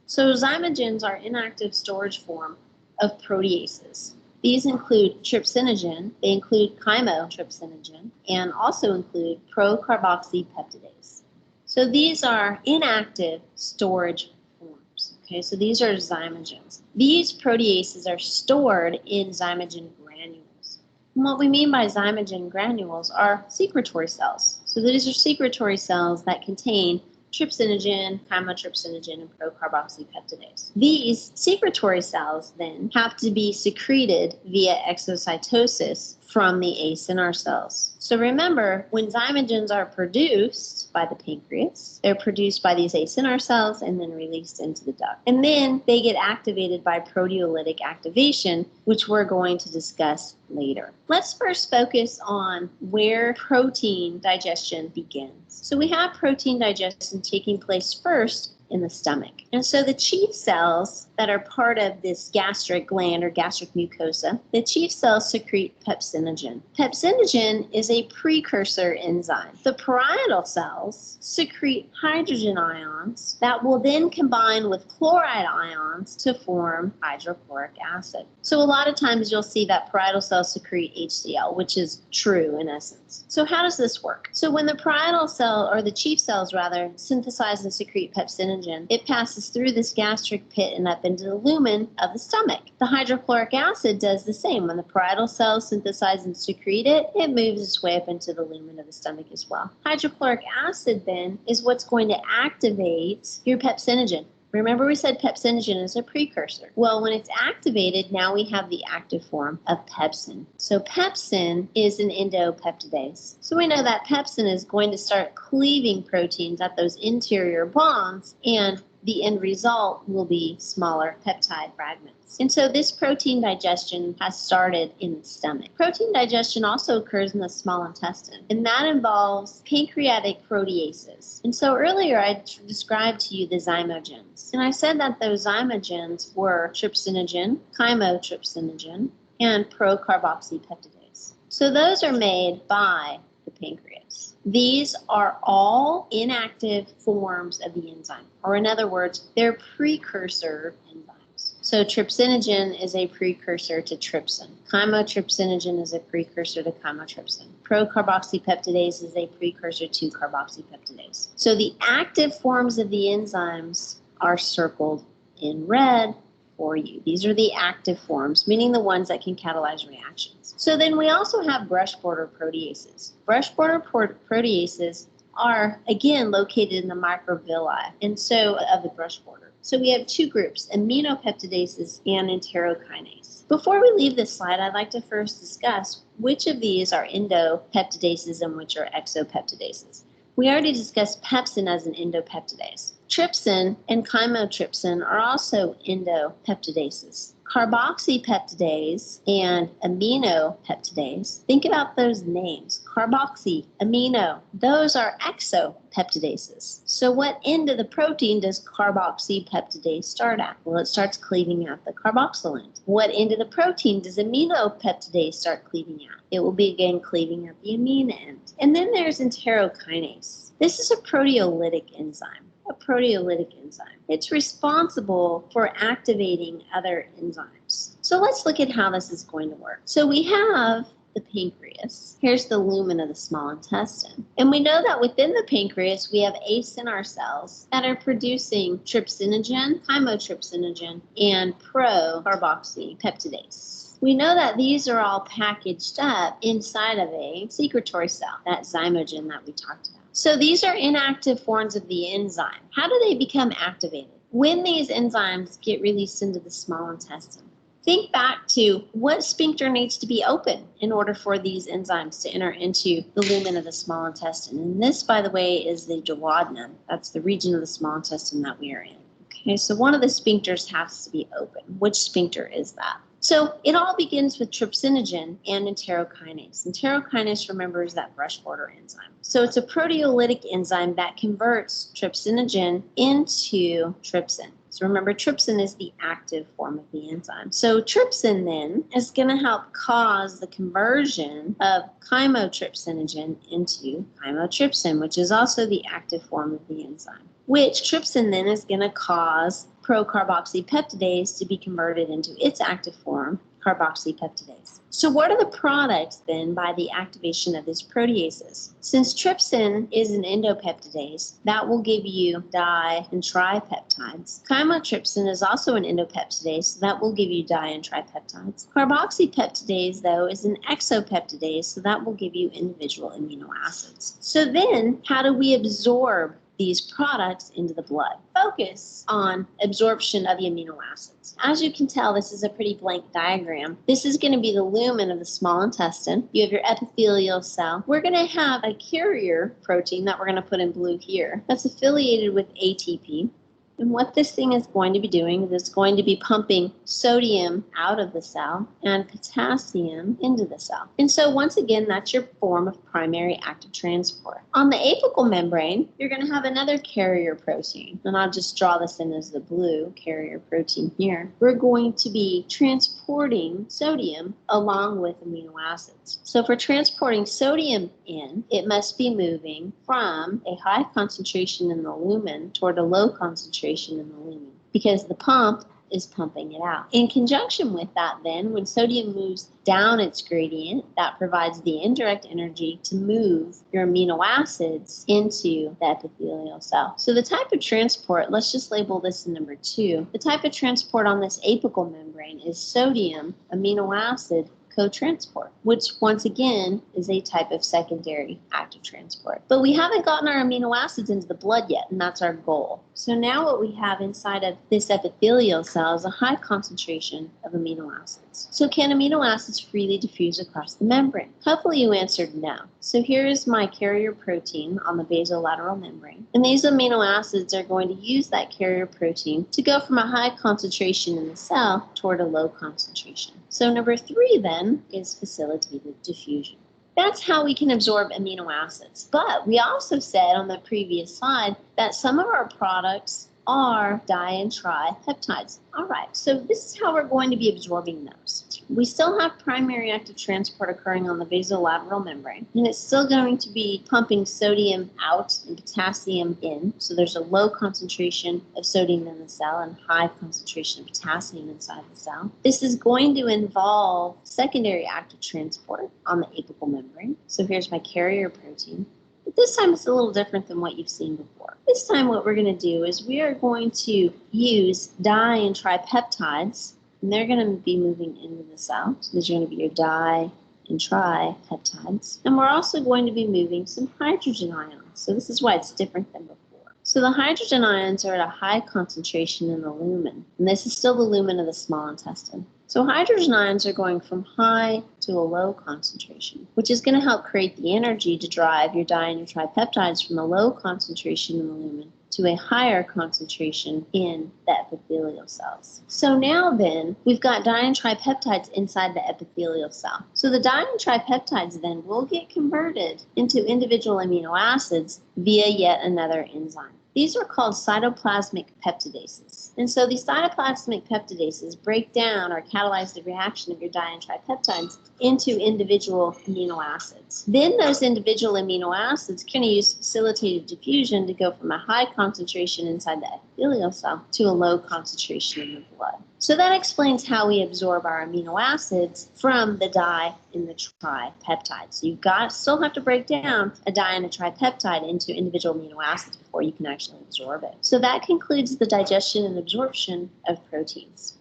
So zymogens are inactive storage form of proteases. These include trypsinogen, they include chymotrypsinogen, and also include procarboxypeptidase. So these are inactive storage forms. Okay, so these are zymogens. These proteases are stored in zymogen granules. And what we mean by zymogen granules are secretory cells. So these are secretory cells that contain trypsinogen, chymotrypsinogen, and procarboxypeptidase. These secretory cells then have to be secreted via exocytosis from the acinar cells. So remember, when zymogens are produced by the pancreas, they're produced by these acinar cells and then released into the duct. And then they get activated by proteolytic activation, which we're going to discuss later. Let's first focus on where protein digestion begins. So we have protein digestion taking place first in the stomach. And so the chief cells that are part of this gastric gland or gastric mucosa, the chief cells secrete pepsinogen. Pepsinogen is a precursor enzyme. The parietal cells secrete hydrogen ions that will then combine with chloride ions to form hydrochloric acid. So a lot of times you'll see that parietal cells secrete HCl, which is true in essence. So how does this work? So when the parietal cell, or the chief cells rather, synthesize and secrete pepsinogen, it passes through this gastric pit and up into the lumen of the stomach. The hydrochloric acid does the same. When the parietal cells synthesize and secrete it, it moves its way up into the lumen of the stomach as well. Hydrochloric acid then is what's going to activate your pepsinogen. Remember we said pepsinogen is a precursor. Well, when it's activated, now we have the active form of pepsin. So pepsin is an endopeptidase. So we know that pepsin is going to start cleaving proteins at those interior bonds, and the end result will be smaller peptide fragments. And so this protein digestion has started in the stomach. Protein digestion also occurs in the small intestine, and that involves pancreatic proteases. And so earlier I described to you the zymogens, and I said that those zymogens were trypsinogen, chymotrypsinogen, and procarboxypeptidase. So those are made by the pancreas. These are all inactive forms of the enzyme, or in other words, they're precursor enzymes. So trypsinogen is a precursor to trypsin. Chymotrypsinogen is a precursor to chymotrypsin. Procarboxypeptidase is a precursor to carboxypeptidase. So the active forms of the enzymes are circled in red for you. These are the active forms, meaning the ones that can catalyze reactions. So then we also have brush border proteases. Brush border proteases are, again, located in the microvilli, and so of the brush border. So we have two groups, aminopeptidases and enterokinase. Before we leave this slide, I'd like to first discuss which of these are endopeptidases and which are exopeptidases. We already discussed pepsin as an endopeptidase. Trypsin and chymotrypsin are also endopeptidases. Carboxypeptidase and aminopeptidase, think about those names. Carboxy, amino, those are exopeptidases. So what end of the protein does carboxypeptidase start at? Well, it starts cleaving at the carboxyl end. What end of the protein does aminopeptidase start cleaving at? It will begin cleaving at the amine end. And then there's enterokinase. This is a proteolytic enzyme. A proteolytic enzyme. It's responsible for activating other enzymes. So let's look at how this is going to work. So we have the pancreas. Here's the lumen of the small intestine. And we know that within the pancreas, we have ACE in our cells that are producing trypsinogen, chymotrypsinogen, and pro-carboxypeptidase. We know that these are all packaged up inside of a secretory cell, that zymogen that we talked about. So these are inactive forms of the enzyme. How do they become activated? When these enzymes get released into the small intestine. Think back to what sphincter needs to be open in order for these enzymes to enter into the lumen of the small intestine. And this, by the way, is the duodenum. That's the region of the small intestine that we are in. Okay, so one of the sphincters has to be open. Which sphincter is that? So it all begins with trypsinogen and enterokinase. Enterokinase, remember, is that brush border enzyme. So it's a proteolytic enzyme that converts trypsinogen into trypsin. So remember, trypsin is the active form of the enzyme. So trypsin then is going to help cause the conversion of chymotrypsinogen into chymotrypsin, which is also the active form of the enzyme, which trypsin then is going to cause pro-carboxypeptidase to be converted into its active form, carboxypeptidase. So what are the products then by the activation of these proteases? Since trypsin is an endopeptidase, that will give you di and tripeptides. Chymotrypsin is also an endopeptidase, so that will give you di and tripeptides. Carboxypeptidase, though, is an exopeptidase, so that will give you individual amino acids. So then, how do we absorb these products into the blood? Focus on absorption of the amino acids. As you can tell, this is a pretty blank diagram. This is going to be the lumen of the small intestine. You have your epithelial cell. We're going to have a carrier protein that we're going to put in blue here that's affiliated with ATP. And what this thing is going to be doing is it's going to be pumping sodium out of the cell and potassium into the cell. And so once again, that's your form of primary active transport. On the apical membrane, you're going to have another carrier protein. And I'll just draw this in as the blue carrier protein here. We're going to be transporting sodium along with amino acids. So for transporting sodium in, it must be moving from a high concentration in the lumen toward a low concentration in the lumen, because the pump is pumping it out. In conjunction with that, then, when sodium moves down its gradient, that provides the indirect energy to move your amino acids into the epithelial cell. So the type of transport, let's just label this in number 2. The type of transport on this apical membrane is sodium amino acid cotransport, which once again is a type of secondary active transport. But we haven't gotten our amino acids into the blood yet, and that's our goal. So now what we have inside of this epithelial cell is a high concentration of amino acids. So can amino acids freely diffuse across the membrane? Hopefully you answered no. So here is my carrier protein on the basolateral membrane, and these amino acids are going to use that carrier protein to go from a high concentration in the cell toward a low concentration. So number 3 then is facilitated diffusion. That's how we can absorb amino acids. But we also said on the previous slide that some of our products are di and tripeptides. All right, so this is how we're going to be absorbing those. We still have primary active transport occurring on the basolateral membrane, and it's still going to be pumping sodium out and potassium in. So there's a low concentration of sodium in the cell and high concentration of potassium inside the cell. This is going to involve secondary active transport on the apical membrane. So here's my carrier protein. But this time it's a little different than what you've seen before. This time what we're going to do is we are going to use di and tripeptides, and they're going to be moving into the cell. So these are going to be your di and tripeptides. And we're also going to be moving some hydrogen ions. So this is why it's different than before. So the hydrogen ions are at a high concentration in the lumen, and this is still the lumen of the small intestine. So hydrogen ions are going from high to a low concentration, which is going to help create the energy to drive your di and your tripeptides from a low concentration in the lumen to a higher concentration in the epithelial cells. So now then, we've got di and tripeptides inside the epithelial cell. So the di and tripeptides then will get converted into individual amino acids via yet another enzyme. These are called cytoplasmic peptidases. And so these cytoplasmic peptidases break down or catalyze the reaction of your di and tripeptides into individual amino acids. Then those individual amino acids can use facilitated diffusion to go from a high concentration inside the epithelial cell to a low concentration in the blood. So that explains how we absorb our amino acids from the di and the tripeptide. So you still have to break down a di and a tripeptide into individual amino acids before you can actually absorb it. So that concludes the digestion and absorption of proteins.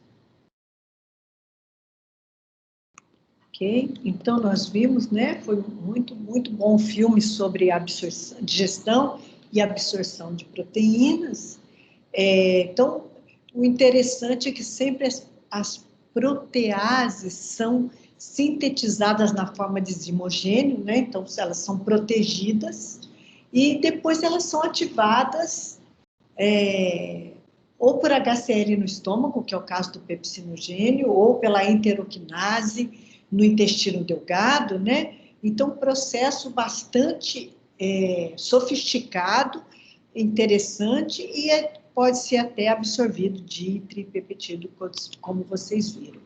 Ok, então nós vimos, né, foi muito bom filme sobre absorção, digestão e absorção de proteínas. Então, o interessante é que sempre as proteases são sintetizadas na forma de desimogêneo, né, então elas são protegidas e depois elas são ativadas ou por HCl no estômago, que é o caso do pepsinogênio, ou pela enteroquinase no intestino delgado, né? Então, um processo bastante sofisticado, interessante e pode ser até absorvido de tripeptídeo, como vocês viram.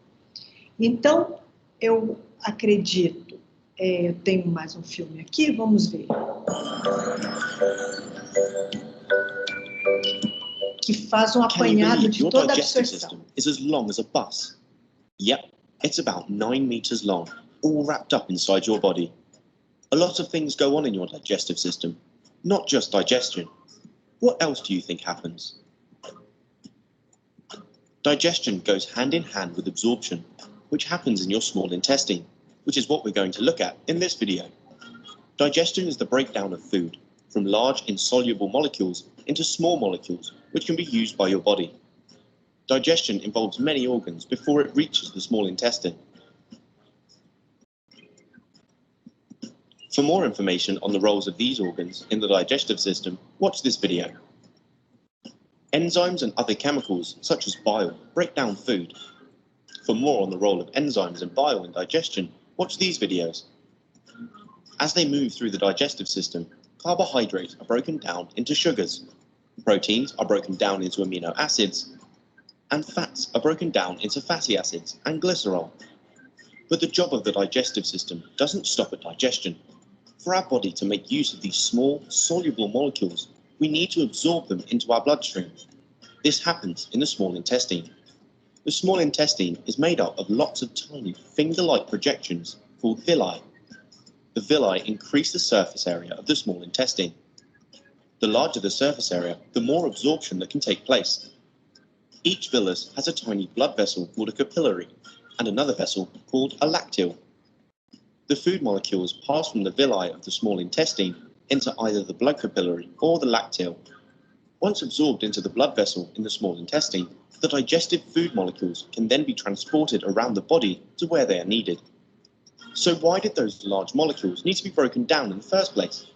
Então, eu acredito, eu tenho mais um filme aqui, vamos ver. Que faz um apanhado de toda a absorção. Is as long as a bus. Yep. It's about 9 meters long, all wrapped up inside your body. A lot of things go on in your digestive system, not just digestion. What else do you think happens? Digestion goes hand in hand with absorption, which happens in your small intestine, which is what we're going to look at in this video. Digestion is the breakdown of food, from large insoluble molecules into small molecules, which can be used by your body. Digestion involves many organs before it reaches the small intestine. For more information on the roles of these organs in the digestive system, watch this video. Enzymes and other chemicals, such as bile, break down food. For more on the role of enzymes and bile in digestion, watch these videos. As they move through the digestive system, carbohydrates are broken down into sugars, proteins are broken down into amino acids, and fats are broken down into fatty acids and glycerol. But the job of the digestive system doesn't stop at digestion. For our body to make use of these small, soluble molecules, we need to absorb them into our bloodstream. This happens in the small intestine. The small intestine is made up of lots of tiny, finger-like projections called villi. The villi increase the surface area of the small intestine. The larger the surface area, the more absorption that can take place. Each villus has a tiny blood vessel called a capillary, and another vessel called a lacteal. The food molecules pass from the villi of the small intestine into either the blood capillary or the lacteal. Once absorbed into the blood vessel in the small intestine, the digested food molecules can then be transported around the body to where they are needed. So why did those large molecules need to be broken down in the first place?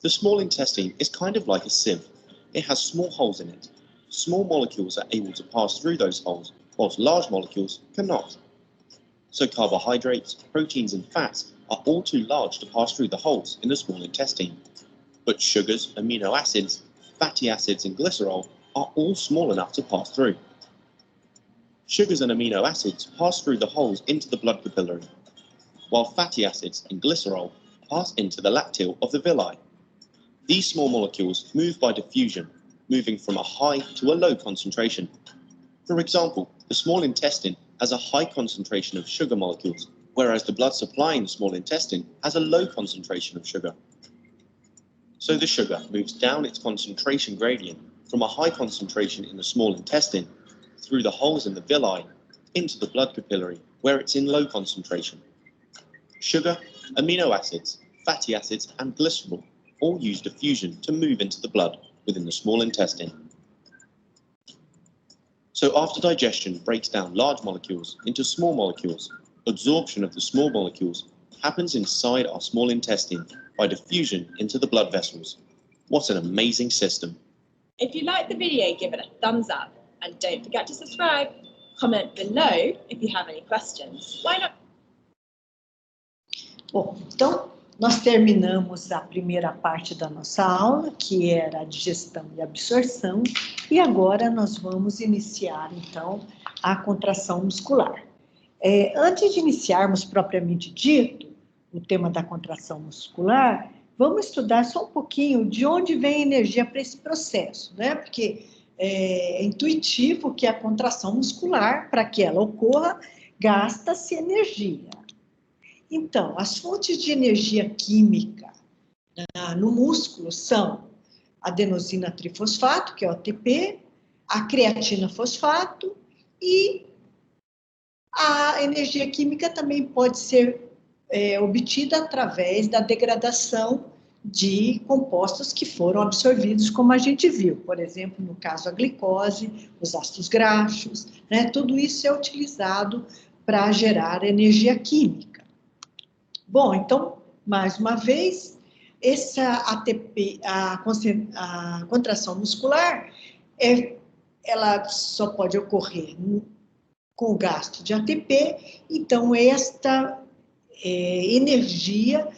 The small intestine is kind of like a sieve. It has small holes in it. Small molecules are able to pass through those holes, whilst large molecules cannot. So carbohydrates, proteins and fats are all too large to pass through the holes in the small intestine. But sugars, amino acids, fatty acids and glycerol are all small enough to pass through. Sugars and amino acids pass through the holes into the blood capillary, while fatty acids and glycerol pass into the lacteal of the villi. These small molecules move by diffusion, moving from a high to a low concentration. For example, the small intestine has a high concentration of sugar molecules, whereas the blood supplying the small intestine has a low concentration of sugar. So the sugar moves down its concentration gradient from a high concentration in the small intestine through the holes in the villi into the blood capillary, where it's in low concentration. Sugar, amino acids, fatty acids and glycerol all use diffusion to move into the blood within the small intestine. So after digestion breaks down large molecules into small molecules, absorption of the small molecules happens inside our small intestine by diffusion into the blood vessels. What an amazing system. If you liked the video, give it a thumbs up and don't forget to subscribe. Comment below if you have any questions. Why not? Bom, então, nós terminamos a primeira parte da nossa aula, que era a digestão e absorção, e agora nós vamos iniciar, então, a contração muscular. Antes de iniciarmos propriamente dito o tema da contração muscular, vamos estudar só um pouquinho de onde vem a energia para esse processo, né? Porque é intuitivo que a contração muscular, para que ela ocorra, gasta-se energia. Então, as fontes de energia química no músculo são adenosina trifosfato, que é o ATP, a creatina fosfato, e a energia química também pode ser obtida através da degradação de compostos que foram absorvidos, como a gente viu. Por exemplo, no caso, a glicose, os ácidos graxos, né? Tudo isso é utilizado para gerar energia química. Bom, então, mais uma vez, essa ATP, a contração muscular, ela só pode ocorrer com o gasto de ATP, então esta energia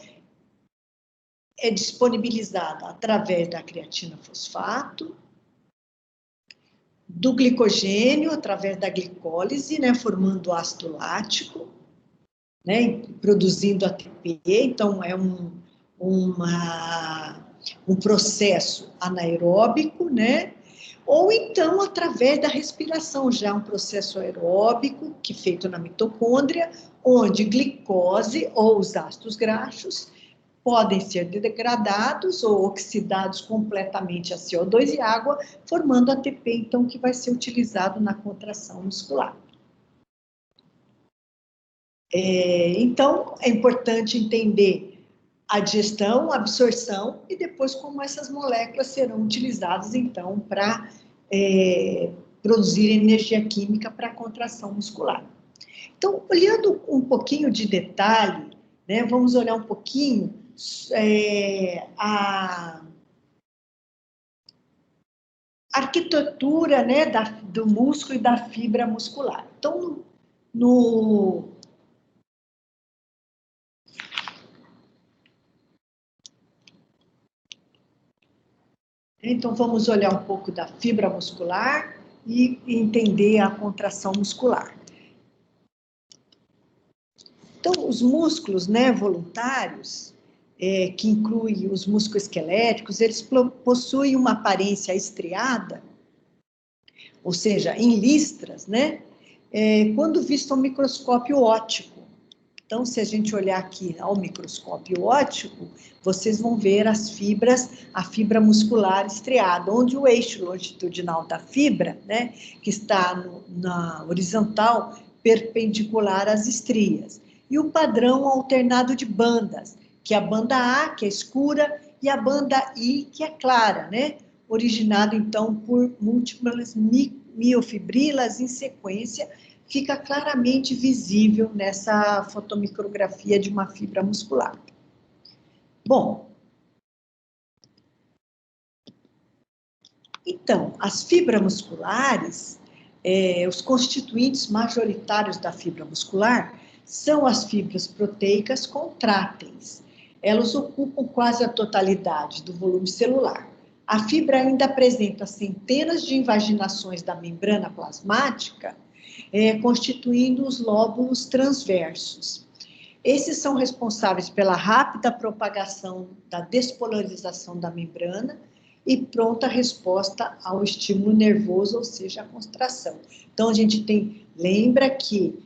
é disponibilizada através da creatina fosfato, do glicogênio, através da glicólise, né, formando ácido lático, né, produzindo ATP, então é um processo anaeróbico, né, ou então através da respiração, já um processo aeróbico, que é feito na mitocôndria, onde glicose ou os ácidos graxos podem ser degradados ou oxidados completamente a CO2 e água, formando ATP, então, que vai ser utilizado na contração muscular. Então, é importante entender a digestão, a absorção e depois como essas moléculas serão utilizadas, então, para produzir energia química para a contração muscular. Então, olhando um pouquinho de detalhe, né, vamos olhar um pouquinho a arquitetura, né, do músculo e da fibra muscular. Então, Então, vamos olhar um pouco da fibra muscular e entender a contração muscular. Então, os músculos, né, voluntários, que incluem os músculos esqueléticos, eles possuem uma aparência estriada, ou seja, em listras, né, quando visto ao microscópio óptico. Então, se a gente olhar aqui ao microscópio óptico, vocês vão ver as fibras, a fibra muscular estriada, onde o eixo longitudinal da fibra, né, que está na horizontal, perpendicular às estrias. E o padrão alternado de bandas, que é a banda A, que é escura, e a banda I, que é clara, né, originado, então, por múltiplas miofibrilas em sequência, fica claramente visível nessa fotomicrografia de uma fibra muscular. Bom, então, as fibras musculares, os constituintes majoritários da fibra muscular são as fibras proteicas contráteis. Elas ocupam quase a totalidade do volume celular. A fibra ainda apresenta centenas de invaginações da membrana plasmática, constituindo os lóbulos transversos. Esses são responsáveis pela rápida propagação da despolarização da membrana e pronta resposta ao estímulo nervoso, ou seja, a contração. Então, a gente lembra que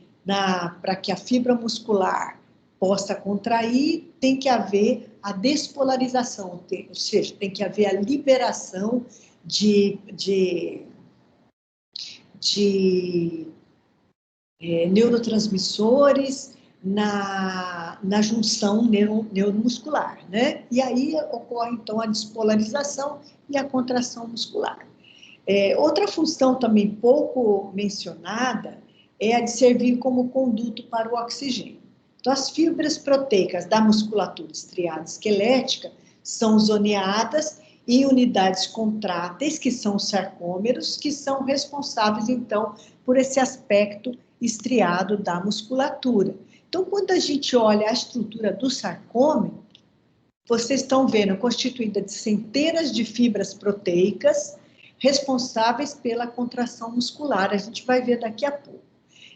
para que a fibra muscular possa contrair, tem que haver a despolarização, ou seja, tem que haver a liberação de neurotransmissores na junção neuromuscular, né? E aí ocorre, então, a despolarização e a contração muscular. Outra função também pouco mencionada é a de servir como conduto para o oxigênio. Então, as fibras proteicas da musculatura estriada esquelética são zoneadas em unidades contráteis, que são os sarcômeros, que são responsáveis, então, por esse aspecto estriado da musculatura. Então, quando a gente olha a estrutura do sarcômero, vocês estão vendo, constituída de centenas de fibras proteicas responsáveis pela contração muscular. A gente vai ver daqui a pouco.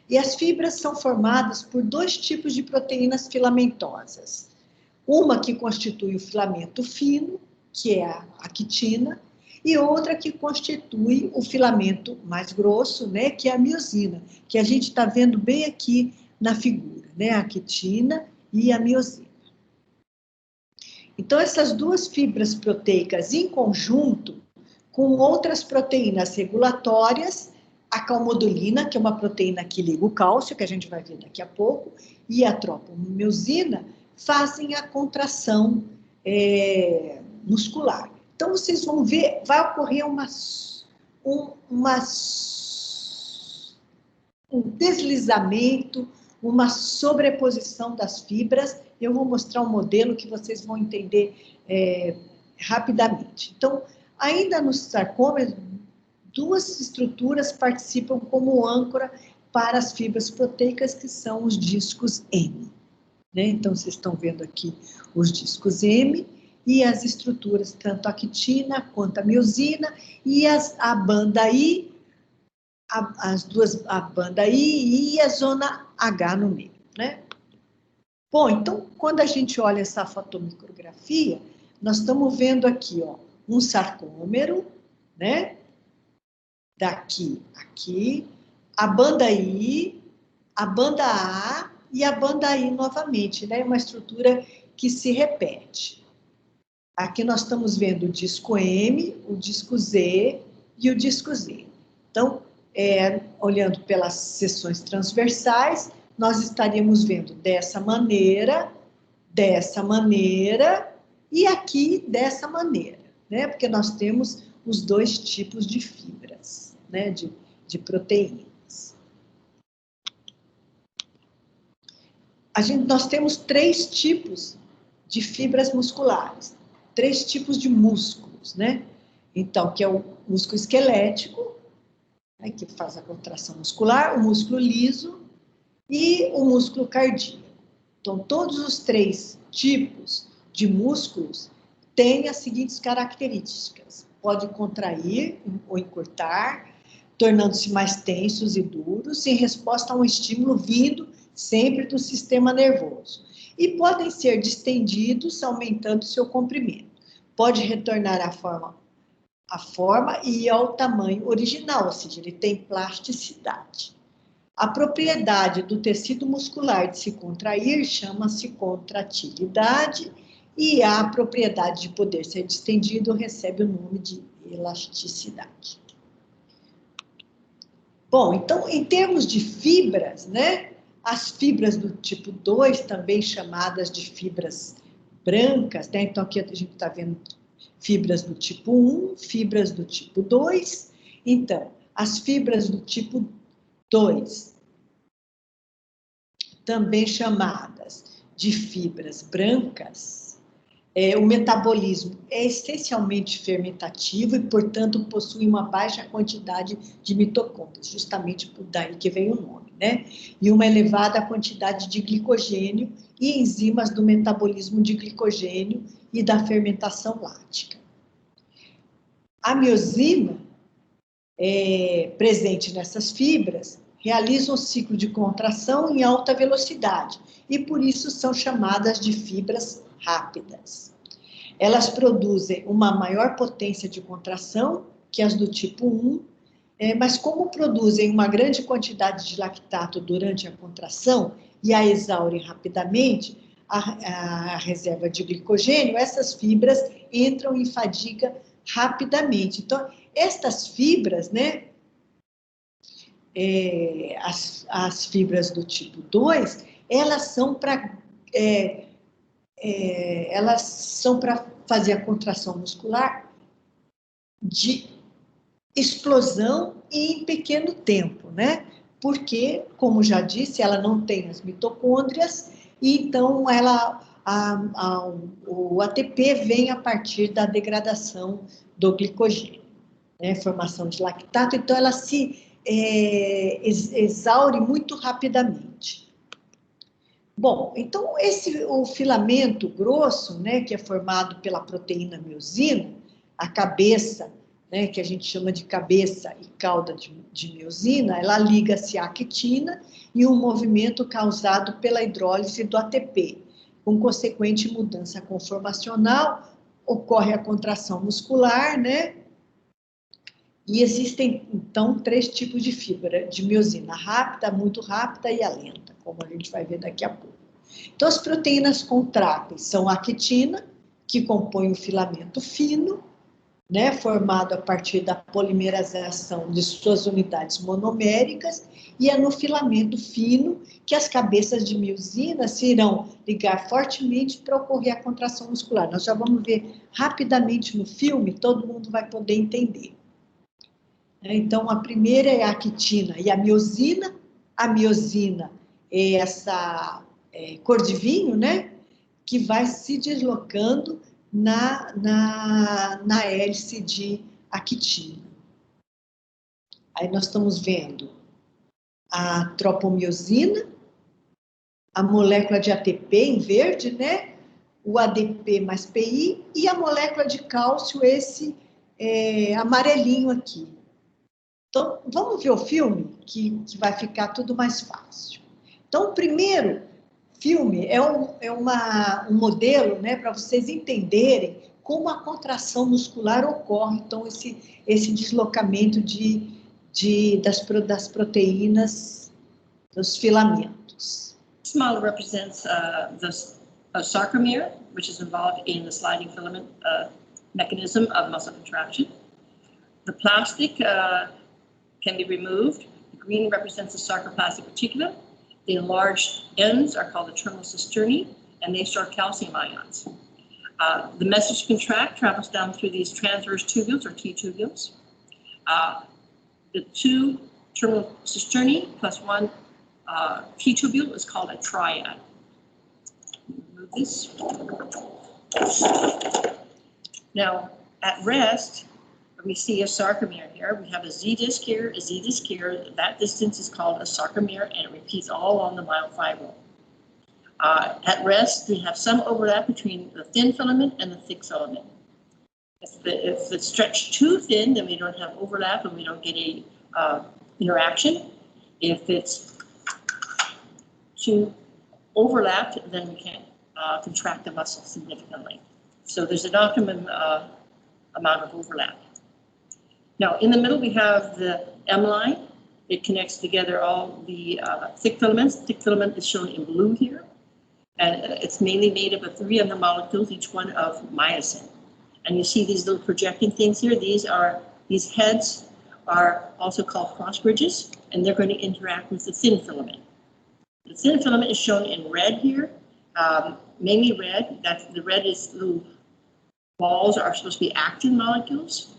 E as fibras são formadas por dois tipos de proteínas filamentosas. Uma que constitui o filamento fino, que é a actina, e outra que constitui o filamento mais grosso, né, que é a miosina, que a gente está vendo bem aqui na figura, né, a actina e a miosina. Então, essas duas fibras proteicas em conjunto, com outras proteínas regulatórias, a calmodulina, que é uma proteína que liga o cálcio, que a gente vai ver daqui a pouco, e a tropomiosina, fazem a contração muscular. Então, vocês vão ver, vai ocorrer um deslizamento, uma sobreposição das fibras. Eu vou mostrar um modelo que vocês vão entender rapidamente. Então, ainda nos sarcômeros, duas estruturas participam como âncora para as fibras proteicas, que são os discos M. Né? Então, vocês estão vendo aqui os discos M e as estruturas, tanto a actina quanto a miosina, e a banda I, a banda I e a zona H no meio, né? Bom, então, quando a gente olha essa fotomicrografia, nós estamos vendo aqui, ó, um sarcômero, né? Daqui, aqui, a banda I, a banda A e a banda I novamente, né? Uma estrutura que se repete. Aqui nós estamos vendo o disco M, o disco Z e o disco Z. Então, olhando pelas seções transversais, nós estaríamos vendo dessa maneira e aqui dessa maneira, né? Porque nós temos os dois tipos de fibras, né? De proteínas. Nós temos três tipos de fibras musculares, três tipos de músculos, né? Então, que é o músculo esquelético, né, que faz a contração muscular, o músculo liso e o músculo cardíaco. Então, todos os três tipos de músculos têm as seguintes características: pode contrair ou encurtar, tornando-se mais tensos e duros, em resposta a um estímulo vindo sempre do sistema nervoso. E podem ser distendidos, aumentando seu comprimento. Pode retornar à forma e ao tamanho original, ou seja, ele tem plasticidade. A propriedade do tecido muscular de se contrair chama-se contratilidade, e a propriedade de poder ser distendido recebe o nome de elasticidade. Bom, então, em termos de fibras, né? As fibras do tipo 2, também chamadas de fibras brancas, né? Então, aqui a gente está vendo fibras do tipo 1, fibras do tipo 2. Então, as fibras do tipo 2, também chamadas de fibras brancas, o metabolismo é essencialmente fermentativo e, portanto, possui uma baixa quantidade de mitocôndrias, justamente por daí que vem o nome, né? E uma elevada quantidade de glicogênio e enzimas do metabolismo de glicogênio e da fermentação láctica. A miosina, presente nessas fibras, realiza um ciclo de contração em alta velocidade e, por isso, são chamadas de fibras rápidas. Elas produzem uma maior potência de contração que as do tipo 1, mas como produzem uma grande quantidade de lactato durante a contração e a exaurem rapidamente a reserva de glicogênio, essas fibras entram em fadiga rapidamente. Então, estas fibras, né, as fibras do tipo 2, elas são para fazer a contração muscular de explosão e em pequeno tempo, né? Porque, como já disse, ela não tem as mitocôndrias, e então o ATP vem a partir da degradação do glicogênio, né? Formação de lactato, então ela se exaure muito rapidamente. Bom, então o filamento grosso, né, que é formado pela proteína miosina, a cabeça, né, que a gente chama de cabeça e cauda de miosina, ela liga-se à actina e um movimento causado pela hidrólise do ATP, com consequente mudança conformacional, ocorre a contração muscular, né? E existem, então, 3 tipos de fibra de miosina, rápida, muito rápida e a lenta, como a gente vai ver daqui a pouco. Então, as proteínas contráteis são a actina, que compõe o filamento fino, né, formado a partir da polimerização de suas unidades monoméricas, e é no filamento fino que as cabeças de miosina se irão ligar fortemente para ocorrer a contração muscular. Nós já vamos ver rapidamente no filme, todo mundo vai poder entender. Então, a primeira é a actina e a miosina. A miosina é essa cor de vinho, né? Que vai se deslocando na hélice de actina. Aí nós estamos vendo a tropomiosina, a molécula de ATP em verde, né? O ADP mais PI e a molécula de cálcio, esse amarelinho aqui. Então, vamos ver o filme, que vai ficar tudo mais fácil. Então, o primeiro filme é um modelo, né, para vocês entenderem como a contração muscular ocorre, então, esse deslocamento das proteínas, dos filamentos. This model represents a sarcomere, which is involved in the sliding filament mechanism of muscle contraction. The plastic can be removed. The green represents the sarcoplastic reticula. The enlarged ends are called the terminal cisternae, and they store calcium ions. The message to contract travels down through these transverse tubules, or T-tubules. The 2 terminal cisternae plus 1 T-tubule is called a triad. Move this. Now, at rest, we see a sarcomere here. We have a Z-disc here, a Z-disc here. That distance is called a sarcomere, and it repeats all along the myofibril. At rest, we have some overlap between the thin filament and the thick filament. If it's stretched too thin, then we don't have overlap and we don't get a interaction. If it's too overlapped, then we can't contract the muscle significantly. So there's an optimum amount of overlap. Now, in the middle, we have the M line. It connects together all the thick filaments. Thick filament is shown in blue here. And it's mainly made up of 3 of the molecules, each one of myosin. And you see these little projecting things here. These heads are also called cross bridges, and they're going to interact with the thin filament. The thin filament is shown in red here, mainly red. The red is little balls are supposed to be actin molecules.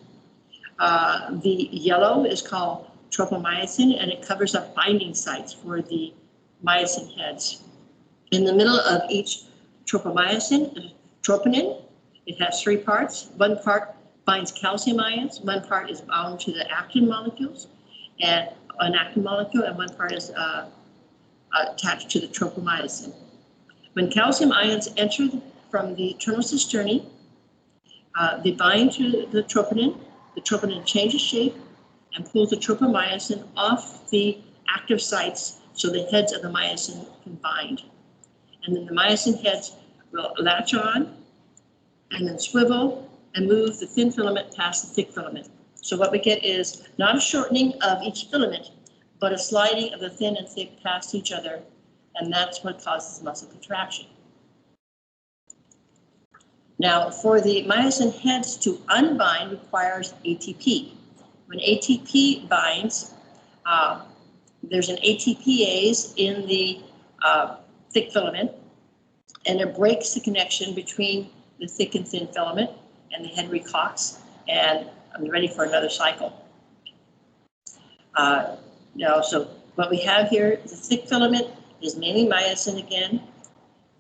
The yellow is called tropomyosin, and it covers up binding sites for the myosin heads. In the middle of each tropomyosin is troponin. It has 3 parts. One part binds calcium ions, one part is bound to the actin molecules, and an actin molecule, and one part is attached to the tropomyosin. When calcium ions enter from the terminal cisternae, they bind to the troponin changes shape and pulls the tropomyosin off the active sites so the heads of the myosin can bind. And then the myosin heads will latch on and then swivel and move the thin filament past the thick filament. So what we get is not a shortening of each filament, but a sliding of the thin and thick past each other, and that's what causes muscle contraction. Now, for the myosin heads to unbind requires ATP. When ATP binds, there's an ATPase in the thick filament, and it breaks the connection between the thick and thin filament, and the head recocks, and I'm ready for another cycle. So what we have here, the thick filament is mainly myosin again.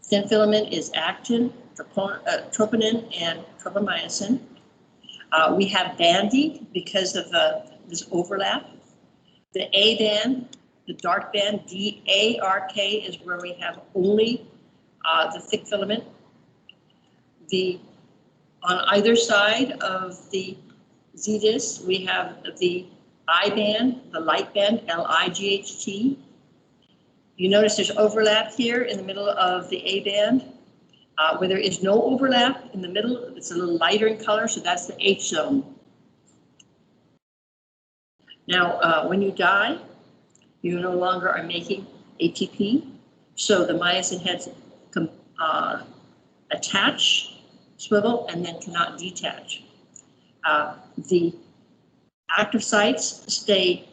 Thin filament is actin, troponin, and tropomyosin. We have banding because of this overlap. The A band The dark band, DARK, is where we have only the thick filament. On either side of the Z disc, we have the I band, the light band, LIGHT. You notice there's overlap here in the middle of the A band. Where there is no overlap in the middle, it's a little lighter in color, so that's the H zone. Now, when you die, you no longer are making ATP, so the myosin heads attach, swivel, and then cannot detach. The active sites stay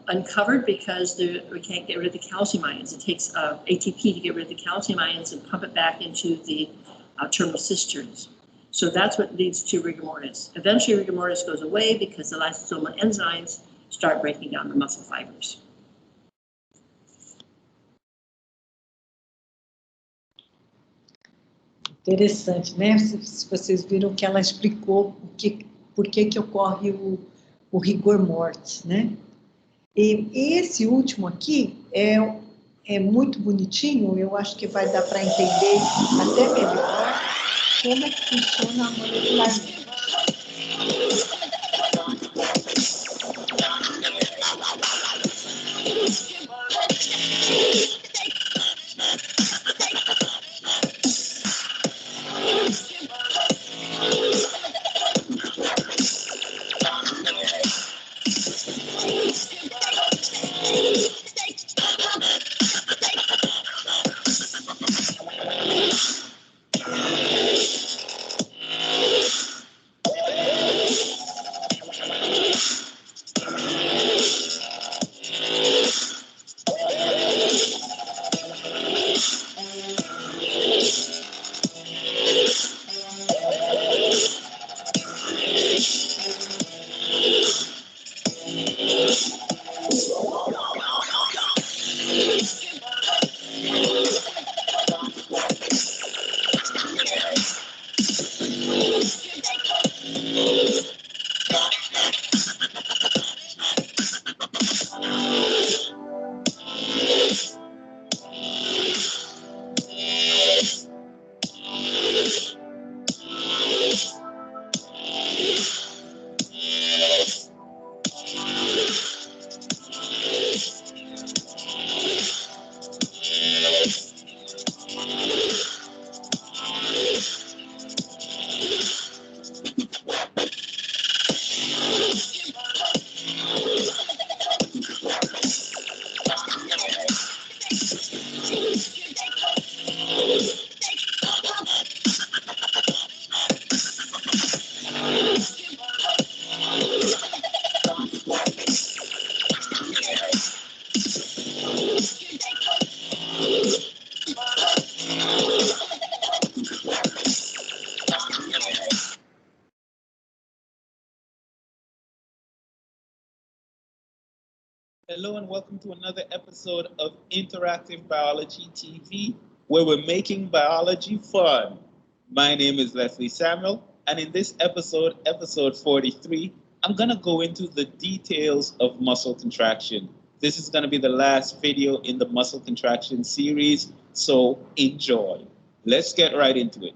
uncovered because we can't get rid of the calcium ions. It takes ATP to get rid of the calcium ions and pump it back into the terminal cisterns. So that's what leads to rigor mortis. Eventually, rigor mortis goes away because the lysosomal enzymes start breaking down the muscle fibers. Interessante, né? Vocês viram que ela explicou por que ocorre o rigor mortis, né? E esse último aqui é muito bonitinho, eu acho que vai dar para entender até melhor como é que funciona a molecularmente. Hello and welcome to another episode of Interactive Biology TV, where we're making biology fun. My name is Leslie Samuel, and in this episode, episode 43, I'm gonna go into the details of muscle contraction. This is gonna be the last video in the muscle contraction series, so enjoy. Let's get right into it.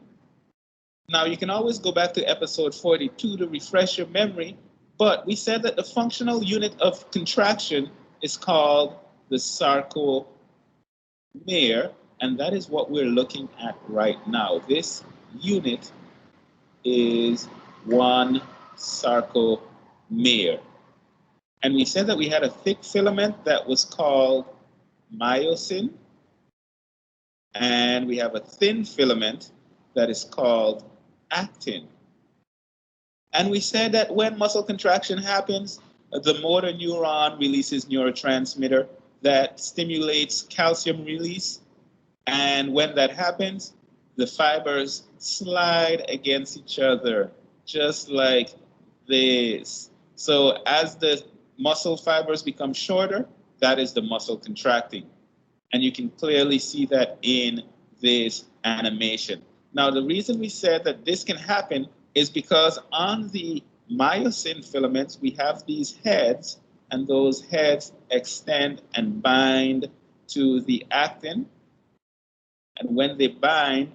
Now, you can always go back to episode 42 to refresh your memory, but we said that the functional unit of contraction is called the sarcomere, and that is what we're looking at right now. This unit is one sarcomere. And we said that we had a thick filament that was called myosin, and we have a thin filament that is called actin. And we said that when muscle contraction happens, the motor neuron releases neurotransmitter that stimulates calcium release. And when that happens, the fibers slide against each other, just like this. So as the muscle fibers become shorter, that is the muscle contracting. And you can clearly see that in this animation. Now, the reason we said that this can happen is because on the myosin filaments, we have these heads, and those heads extend and bind to the actin. And when they bind,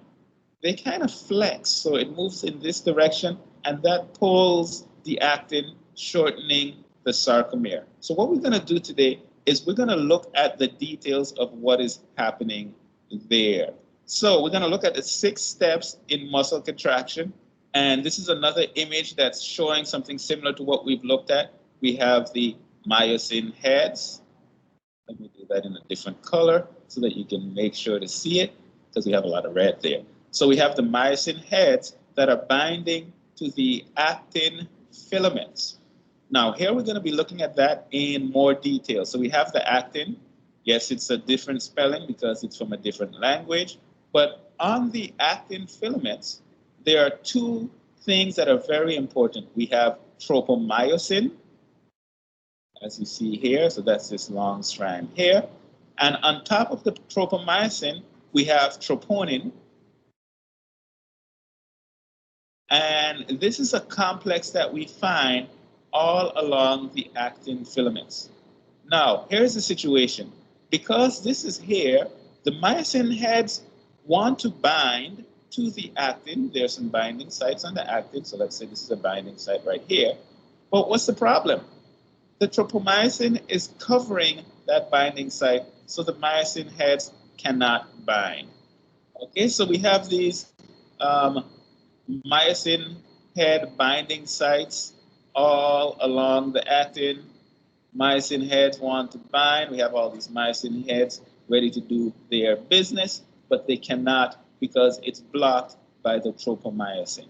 they kind of flex. So it moves in this direction, and that pulls the actin, shortening the sarcomere. So what we're going to do today is we're going to look at the details of what is happening there. So we're going to look at the 6 steps in muscle contraction. And this is another image that's showing something similar to what we've looked at. We have the myosin heads. Let me do that in a different color so that you can make sure to see it, because we have a lot of red there. So we have the myosin heads that are binding to the actin filaments. Now here we're going to be looking at that in more detail. So we have the actin. Yes, it's a different spelling because it's from a different language. But on the actin filaments, there are 2 things that are very important. We have tropomyosin, as you see here. So that's this long strand here. And on top of the tropomyosin, we have troponin. And this is a complex that we find all along the actin filaments. Now, here's the situation. Because this is here, the myosin heads want to bind to the actin. There's some binding sites on the actin. So let's say this is a binding site right here. But what's the problem? The tropomyosin is covering that binding site, so the myosin heads cannot bind. Okay, so we have these myosin head binding sites all along the actin. Myosin heads want to bind. We have all these myosin heads ready to do their business, but they cannot because it's blocked by the tropomyosin.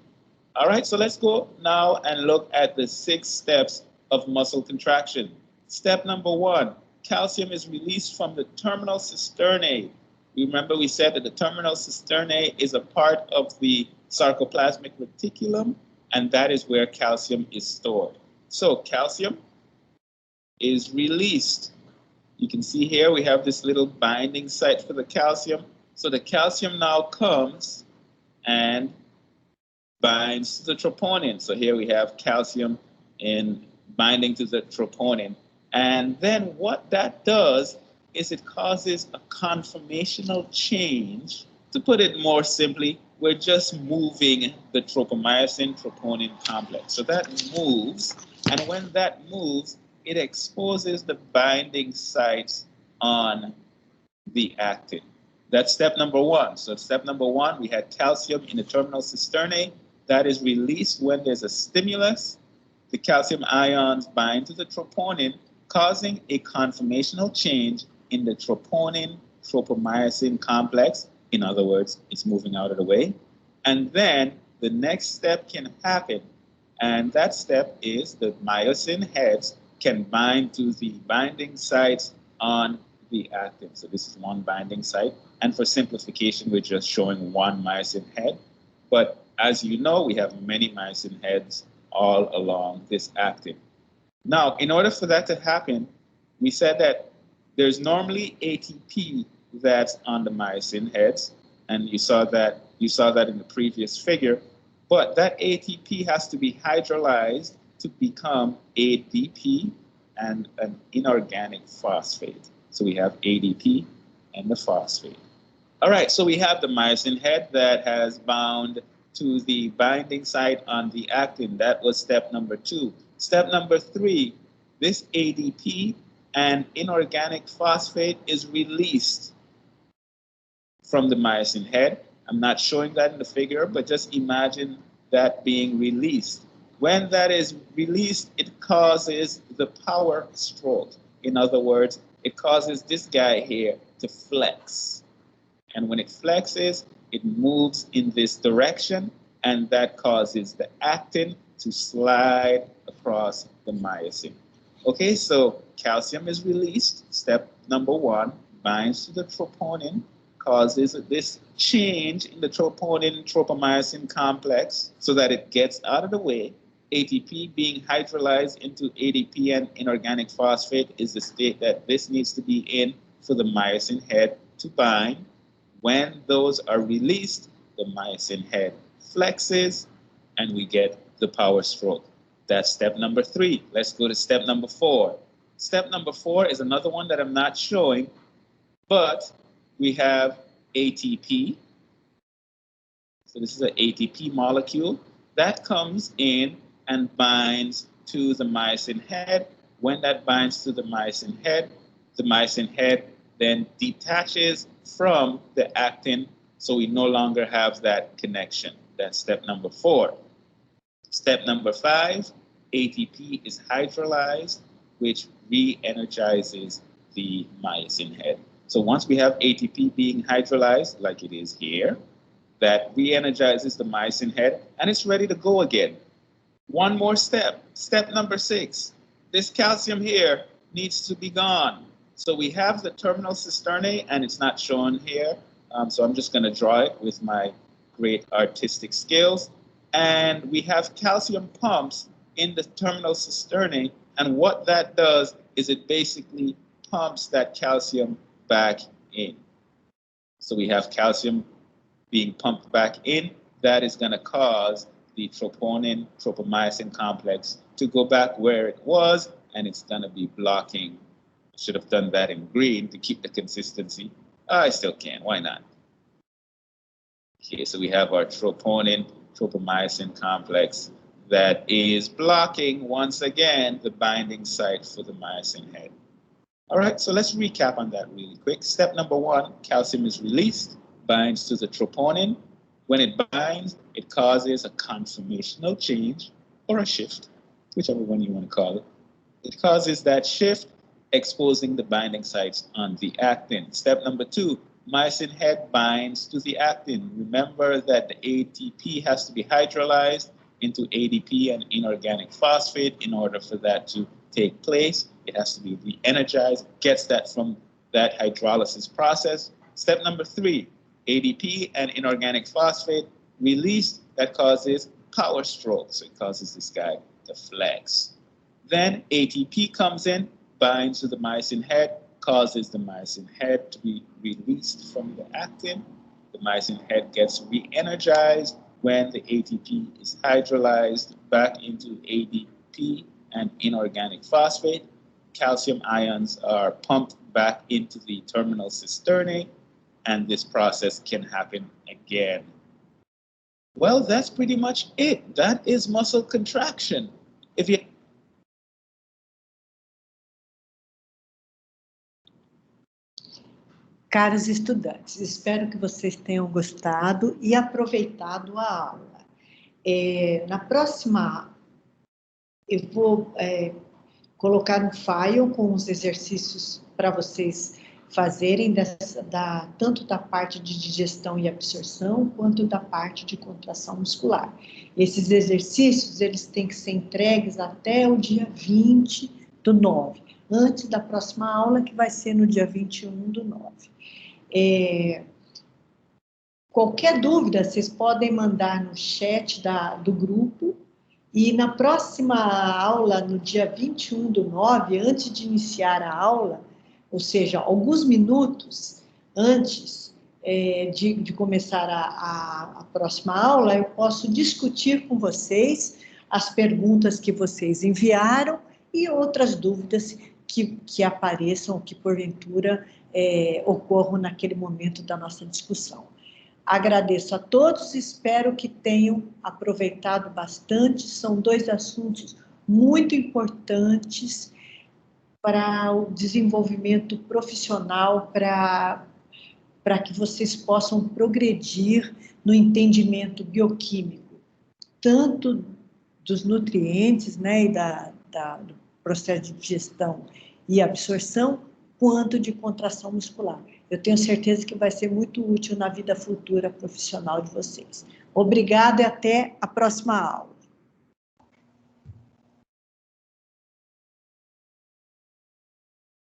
All right, so let's go now and look at the 6 steps of muscle contraction. Step number 1, calcium is released from the terminal cisternae. Remember we said that the terminal cisternae is a part of the sarcoplasmic reticulum, and that is where calcium is stored. So calcium is released. You can see here we have this little binding site for the calcium. So the calcium now comes and binds to the troponin. So here we have calcium in binding to the troponin. And then what that does is it causes a conformational change. To put it more simply, we're just moving the tropomyosin troponin complex. So that moves, and when that moves, it exposes the binding sites on the actin. That's step number 1. So step number 1, we had calcium in the terminal cisternae. That is released when there's a stimulus. The calcium ions bind to the troponin, causing a conformational change in the troponin-tropomyosin complex. In other words, it's moving out of the way. And then the next step can happen, and that step is the myosin heads can bind to the binding sites on the actin. So this is one binding site, and for simplification, we're just showing one myosin head. But as you know, we have many myosin heads all along this actin. Now, in order for that to happen, we said that there's normally ATP that's on the myosin heads, and you saw that in the previous figure. But that ATP has to be hydrolyzed to become ADP and an inorganic phosphate. So we have ADP and the phosphate. All right, so we have the myosin head that has bound to the binding site on the actin. That was step number 2. Step number 3, this ADP and inorganic phosphate is released from the myosin head. I'm not showing that in the figure, but just imagine that being released. When that is released, it causes the power stroke. In other words, it causes this guy here to flex. And when it flexes, it moves in this direction, and that causes the actin to slide across the myosin. Okay, so calcium is released. Step number 1, binds to the troponin, causes this change in the troponin-tropomyosin complex so that it gets out of the way. ATP being hydrolyzed into ADP and inorganic phosphate is the state that this needs to be in for the myosin head to bind. When those are released, the myosin head flexes and we get the power stroke. That's step number 3. Let's go to step number 4. Step number 4 is another one that I'm not showing, but we have ATP. So this is an ATP molecule that comes in and binds to the myosin head. When that binds to the myosin head then detaches from the actin, so we no longer have that connection. That's step number 4. Step number 5, ATP is hydrolyzed, which re-energizes the myosin head. So once we have ATP being hydrolyzed, like it is here, that re-energizes the myosin head, and it's ready to go again. One more step, step number 6. This calcium here needs to be gone. So we have the terminal cisternae, and it's not shown here, so I'm just going to draw it with my great artistic skills. And we have calcium pumps in the terminal cisternae, and what that does is it basically pumps that calcium back in. So we have calcium being pumped back in. That is going to cause the troponin, tropomyosin complex to go back where it was, and it's going to be blocking. I should have done that in green to keep the consistency. I still can, why not? Okay, so we have our troponin, tropomyosin complex that is blocking, once again, the binding site for the myosin head. All right, so let's recap on that really quick. Step number 1, calcium is released, binds to the troponin. When it binds, it causes a conformational change or a shift, whichever one you want to call it. It causes that shift, exposing the binding sites on the actin. Step number 2, myosin head binds to the actin. Remember that the ATP has to be hydrolyzed into ADP and inorganic phosphate in order for that to take place. It has to be re-energized, gets that from that hydrolysis process. Step number 3, ADP and inorganic phosphate released, that causes power stroke. So it causes this guy to flex. Then ATP comes in, binds to the myosin head, causes the myosin head to be released from the actin. The myosin head gets re-energized when the ATP is hydrolyzed back into ADP and inorganic phosphate. Calcium ions are pumped back into the terminal cisternae, and this process can happen again. Well, that's pretty much it. That is muscle contraction. If you Caros estudantes, espero que vocês tenham gostado e aproveitado a aula. Na próxima, eu vou colocar um file com os exercícios para vocês fazerem tanto da parte de digestão e absorção, quanto da parte de contração muscular. Esses exercícios, eles têm que ser entregues até o dia 20/9, antes da próxima aula, que vai ser no dia 21/9. Qualquer dúvida, vocês podem mandar no chat do grupo, e na próxima aula, no dia 21/9, antes de iniciar a aula, ou seja, alguns minutos antes de começar a próxima aula, eu posso discutir com vocês as perguntas que vocês enviaram e outras dúvidas que apareçam, que porventura ocorram naquele momento da nossa discussão. Agradeço a todos, espero que tenham aproveitado bastante. São 2 assuntos muito importantes para o desenvolvimento profissional, para que vocês possam progredir no entendimento bioquímico, tanto dos nutrientes, né, e do processo de digestão e absorção, quanto de contração muscular. Eu tenho certeza que vai ser muito útil na vida futura profissional de vocês. Obrigada e até a próxima aula.